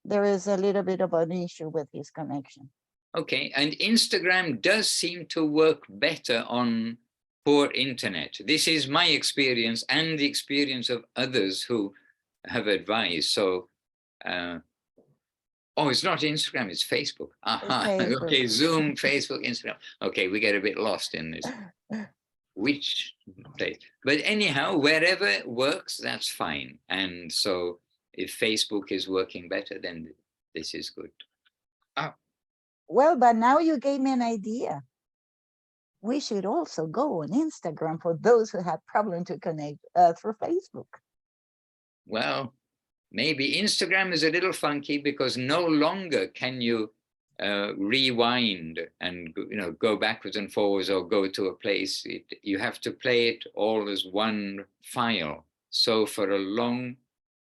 there is a little bit of an issue with his connection. Okay, and Instagram does seem to work better on poor internet. This is my experience and the experience of others who have advised. So, oh, it's not Instagram, it's Facebook. Aha, Facebook. okay, Zoom, Facebook, Instagram. Okay, we get a bit lost in this. Which place? But anyhow, wherever it works, that's fine. And so if Facebook is working better, then this is good. Well, but now you gave me an idea. We should also go on Instagram for those who have problem to connect through Facebook. Well, maybe Instagram is a little funky because no longer can you rewind and go backwards and forwards or go to a place. You have to play it all as one file. So for a long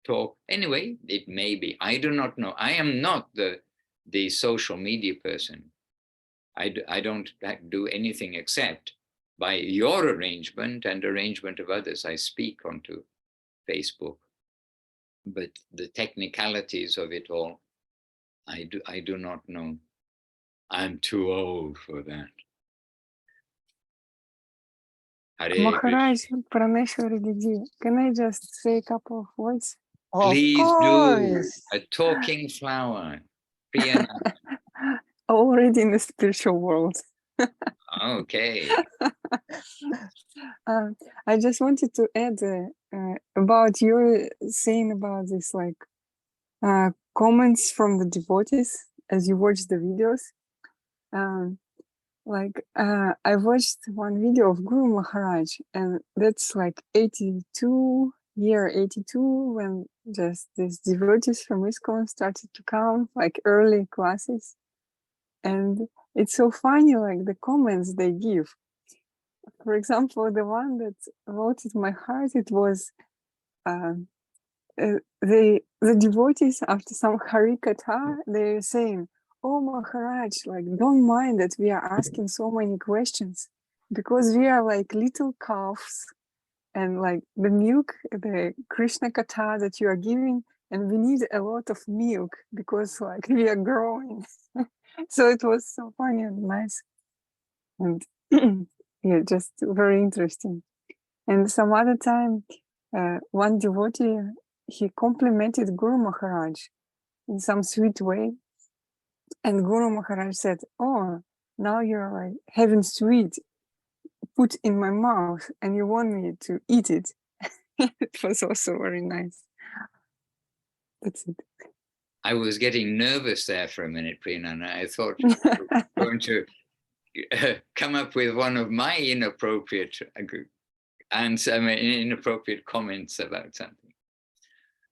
talk, anyway, it may be. I do not know. I am not the social media person. I don't do anything except by your arrangement and arrangement of others. I speak onto Facebook, but the technicalities of it all, I do not know. I'm too old for that. Hare Krishna. Maharaj, Praneshwari Didi, can I just say a couple of words? Of Please do. course. A talking flower. Priyanka. Already in the spiritual world. Okay. I just wanted to add about your saying about this, like comments from the devotees as you watch the videos. I watched one video of Guru Maharaj, and that's like 82 when just these devotees from ISKCON started to come, like early classes. And it's so funny, like the comments they give. For example, the one that melted my heart, it was the devotees after some Hari Katha, they're saying, "Oh Maharaj, like don't mind that we are asking so many questions because we are like little calves, and like the milk, the Krishna Katha that you are giving, and we need a lot of milk because like we are growing." So it was so funny and nice, and yeah, just very interesting. And some other time, one devotee, he complimented Guru Maharaj in some sweet way, and Guru Maharaj said, "Oh, now you're like having sweet put in my mouth, and you want me to eat it." It was also very nice. That's it. I was getting nervous there for a minute, Priyanka. I thought you were going to come up with one of my inappropriate inappropriate comments about something.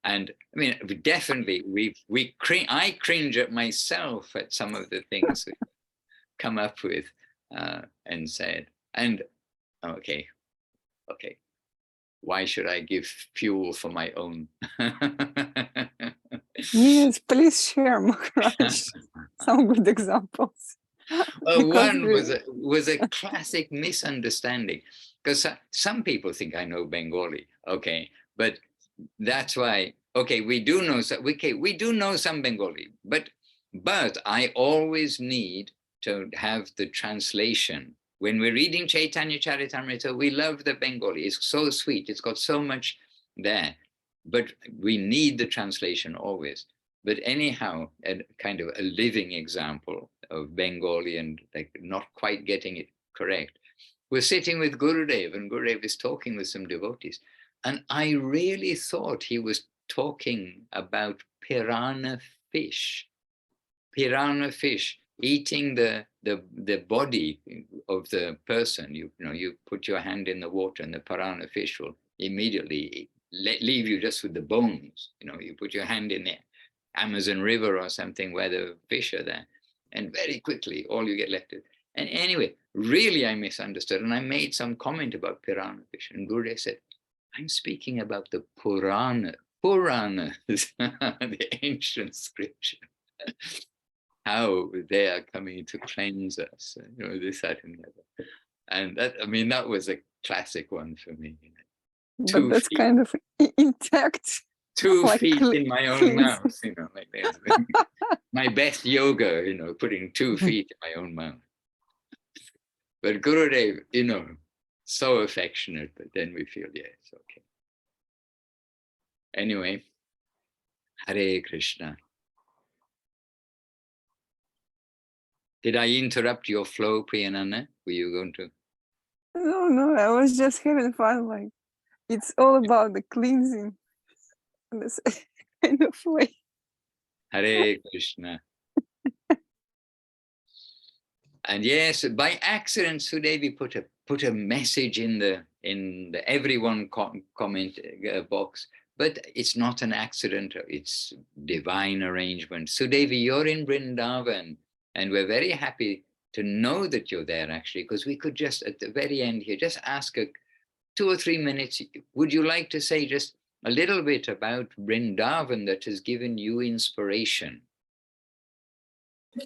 And I mean, definitely, I cringe at myself at some of the things that come up with and said. And okay, why should I give fuel for my own? Yes, please share, Maharaj, some good examples. One was a classic misunderstanding, because some people think I know Bengali, okay, but that's why, okay, we do know some Bengali, but I always need to have the translation. When we're reading Chaitanya Charitamrita, we love the Bengali. It's so sweet. It's got so much there, but we need the translation always. But anyhow, a kind of a living example of Bengali and like not quite getting it correct. We're sitting with Gurudev, and Gurudev is talking with some devotees. And I really thought he was talking about piranha fish. Piranha fish. eating the body of the person. You know, you put your hand in the water and the piranha fish will immediately leave you just with the bones. You know, you put your hand in the Amazon River or something where the fish are there, and very quickly all you get left is. And anyway, really I misunderstood, and I made some comment about piranha fish, and Gurudev said, I'm speaking about the Puranas, the ancient scripture, how they are coming to cleanse us, you know, this, that, and the other. And that, I mean, that was a classic one for me. You know. But that's kind of intact. 2 like feet in my own cleanse. mouth, you know, like there's my best yoga, you know, putting 2 feet in my own mouth. But Gurudev, you know, so affectionate, but then we feel, yeah, it's okay. Anyway, Hare Krishna. Did I interrupt your flow, Priyananda? Were you going to? No, I was just having fun. Like, it's all about the cleansing in this kind of way. Hare Krishna. And yes, by accident, Sudevi put a message in the everyone comment box, but it's not an accident. It's divine arrangement. Sudevi, you're in Vrindavan, and we're very happy to know that you're there actually, because we could just at the very end here just ask 2 or 3 minutes. Would you like to say just a little bit about Vrindavan that has given you inspiration?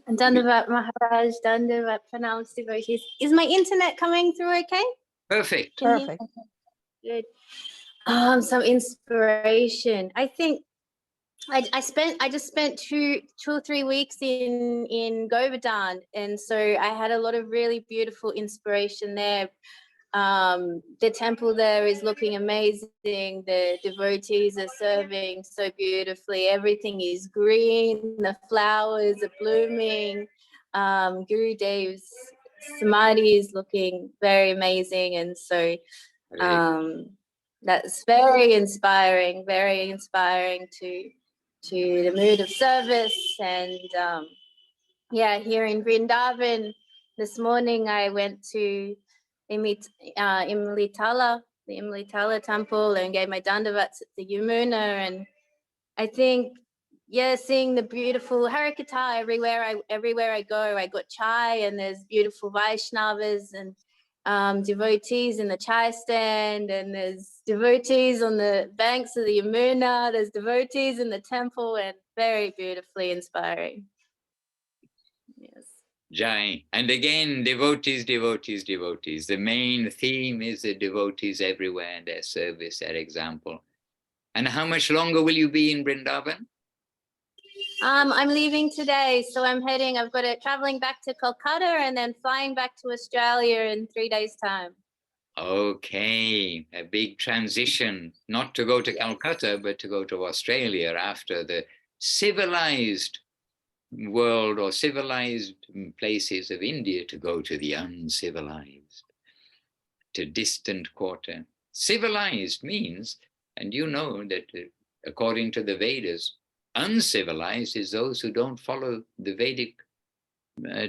Dandavat Maharaj, Dandavat pronounced devotees. Is my internet coming through okay? Perfect. Can you- Perfect. Good. Some inspiration. I think I just spent two or 3 weeks in Govardhan, and so I had a lot of really beautiful inspiration there. The temple there is looking amazing. The devotees are serving so beautifully. Everything is green. The flowers are blooming. Gurudev's samadhi is looking very amazing, and so that's very inspiring to the mood of service. And yeah, here in Vrindavan this morning I went to Imlitala, the Imlitala temple, and gave my dandavats at the Yamuna. And I think, yeah, seeing the beautiful Harikatha everywhere I go. I got chai, and there's beautiful Vaishnavas and devotees in the chai stand, and there's devotees on the banks of the Yamuna. There's devotees in the temple, and very beautifully inspiring. Yes. Jai. And again, devotees, devotees, devotees. The main theme is the devotees everywhere, their service, their example. And how much longer will you be in Vrindavan? I'm leaving today, so I've got it traveling back to Kolkata and then flying back to Australia in 3 days' time. Okay, a big transition, not to go to Calcutta, but to go to Australia after the civilized world or civilized places of India, to go to the uncivilized, to distant quarter. Civilized means, and you know that according to the Vedas, uncivilized is those who don't follow the Vedic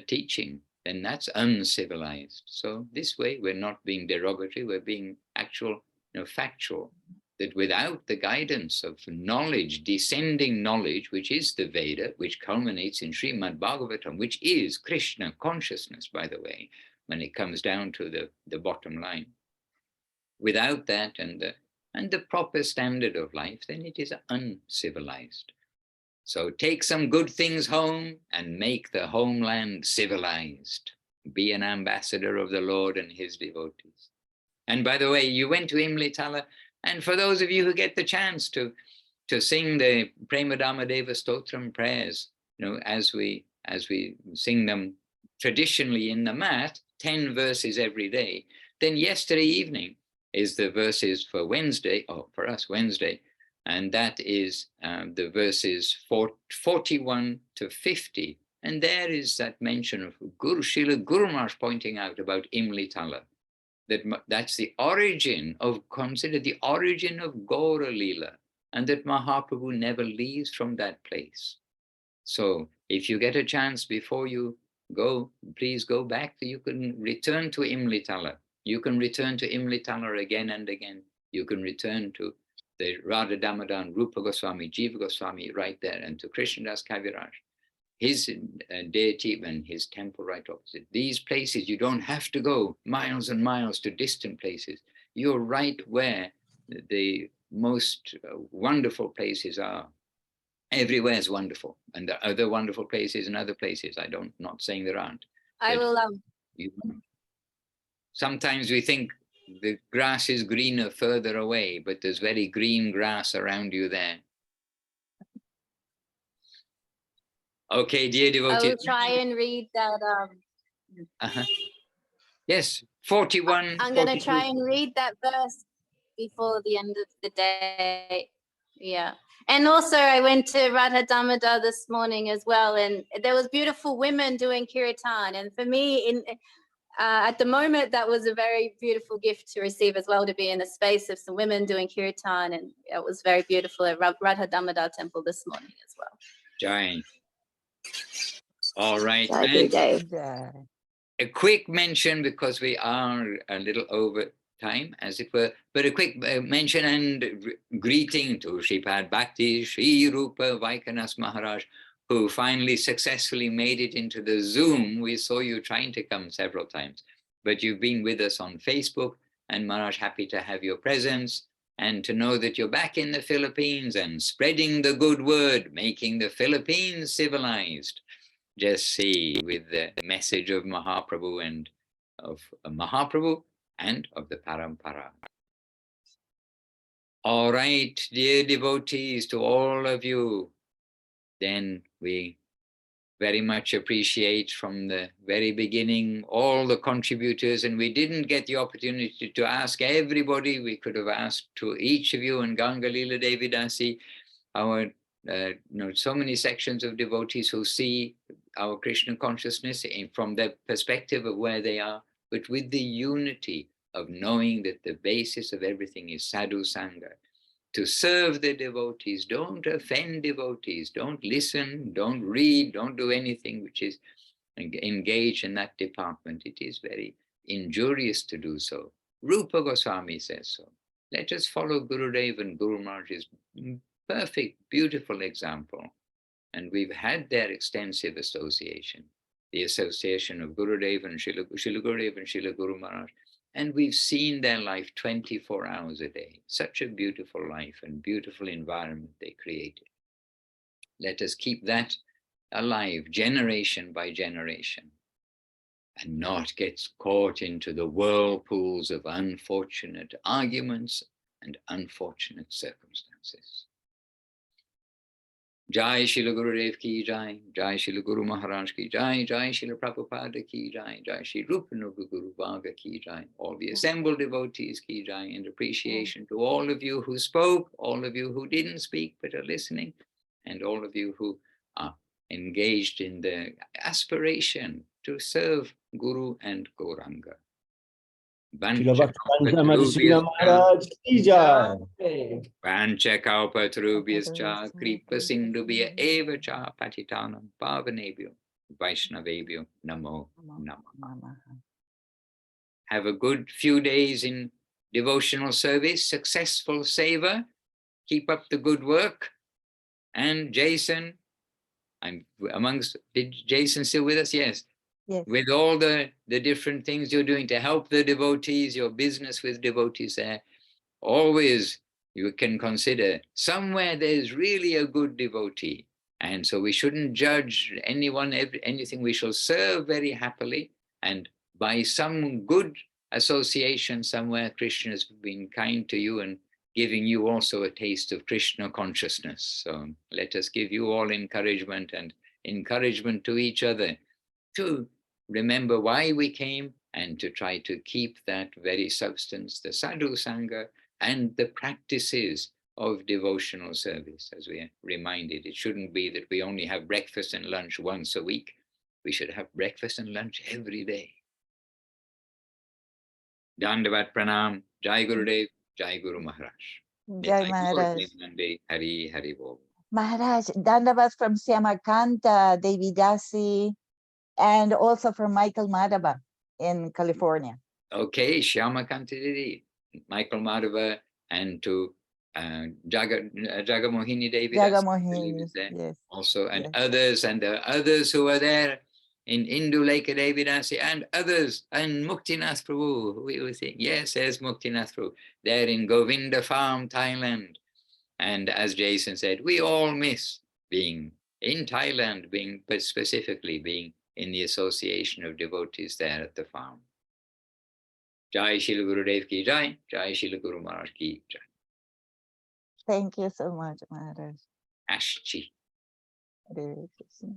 teaching, and that's uncivilized. So this way we're not being derogatory, we're being actual, factual, that without the guidance of knowledge, descending knowledge, which is the Veda, which culminates in Srimad Bhagavatam, which is Krishna consciousness, by the way, when it comes down to the bottom line. Without that and the proper standard of life, then it is uncivilized. So take some good things home and make the homeland civilized. Be an ambassador of the Lord and his devotees. And by the way, you went to Imlitala, and for those of you who get the chance to sing the Premadama Deva Stotram prayers, as we sing them traditionally in the mat, 10 verses every day, then yesterday evening is the verses for Wednesday, for us Wednesday, and that is the verses 41 to 50. And there is that mention of Srila Guru Maharaj pointing out about Imlitala, that's the origin of, consider the origin of Gaura Leela, and that Mahaprabhu never leaves from that place. So if you get a chance before you please go back. You can return to Imlitala. You can return to Imlitala again and again. You can return to the Radha Damodaran, Rupa Goswami, Jiva Goswami right there, and to Krishnadas Kaviraj, his deity and his temple right opposite. These places, you don't have to go miles and miles to distant places. You're right where the most wonderful places are. Everywhere is wonderful, and there are other wonderful places and other places. Not saying there aren't. I will. Sometimes we think the grass is greener further away, but there's very green grass around you there. Okay, dear I devotees. will try and read that. Yes, 41. I'm going to 42. try and read that verse before the end of the day. Yeah. And also I went to Radha Damodar this morning as well, and there was beautiful women doing kirtan. And for me, at the moment, that was a very beautiful gift to receive as well, to be in a space of some women doing kirtan. And it was very beautiful at Radha Damodar temple this morning as well. Jai. All right. Jai And Gurudev. a quick mention, because we are a little over time, as it were, but a quick mention and greeting to Shripad Bhakti, Sri Rupa Vaikanas Maharaj, who finally successfully made it into the Zoom. We saw you trying to come several times, but you've been with us on Facebook, and Maharaj, happy to have your presence and to know that you're back in the Philippines and spreading the good word, making the Philippines civilized. Just see, with the message of Mahaprabhu and of Mahaprabhu and of the Parampara. All right, dear devotees, to all of you, then we very much appreciate from the very beginning all the contributors, and we didn't get the opportunity to ask everybody. We could have asked to each of you, and Ganga Lila Devidasi, our so many sections of devotees who see our Krishna consciousness from the perspective of where they are, but with the unity of knowing that the basis of everything is sadhu sangha. To serve the devotees, don't offend devotees, don't listen, don't read, don't do anything which is engaged in that department. It is very injurious to do so. Rupa Goswami says so. Let us follow Gurudev and Guru Maharaj's perfect, beautiful example. And we've had their extensive association, the association of Gurudev and Srila Gurudev and Srila Guru Maharaj. And we've seen their life 24 hours a day. Such a beautiful life and beautiful environment they created. Let us keep that alive, generation by generation, and not get caught into the whirlpools of unfortunate arguments and unfortunate circumstances. Jai Srila Gurudev ki jai, Jai Srila Guru Maharaj ki jai, Jai Srila Prabhupada ki jai, Jai Sri Rupa Nuga Guru Bhaga ki jai, all the assembled devotees ki jai, and appreciation to all of you who spoke, all of you who didn't speak but are listening, and all of you who are engaged in the aspiration to serve Guru and Gauranga. Vanchakalpatarubhyascha kripa sindhubhya eva cha patitanam pavanebhyo Vaishnavebhyo namo namaha. Have a good few days in devotional service, successful seva. Keep up the good work. And Jason, did Jason still with us? Yes. Yes. With all the different things you're doing to help the devotees, your business with devotees there, always you can consider somewhere there's really a good devotee. And so we shouldn't judge anyone, anything. We shall serve very happily. And by some good association somewhere, Krishna has been kind to you and giving you also a taste of Krishna consciousness. So let us give you all encouragement and encouragement to each other to remember why we came and to try to keep that very substance, the sadhu sangha, and the practices of devotional service. As we are reminded, it shouldn't be that we only have breakfast and lunch once a week. We should have breakfast and lunch every day. Dandavat Pranam, Jai Gurudev, Jai Guru Maharaj. Jai Maharaj. Hari Hari Bol. Maharaj, Dandavat from Samarkand, Devidasi. And also from Michael Madaba in California. Okay, Shyama Kantididi, Michael Madhava, and to Jagamohini Devi. Jagamohini, yes. Also, and yes. others, and the others who are there in Induleka Devidasi, and others, and Muktinath Prabhu. We were saying, yes, there's Muktinath Prabhu. They're in Govinda Farm, Thailand. And as Jason said, we all miss being in Thailand, but specifically being in the association of devotees there at the farm. Jai Shila Gurudev ki jai, Jai Shila Guru Maharaj ki jai. Thank you so much, Maharaj. Ashchi. Hare Krishna.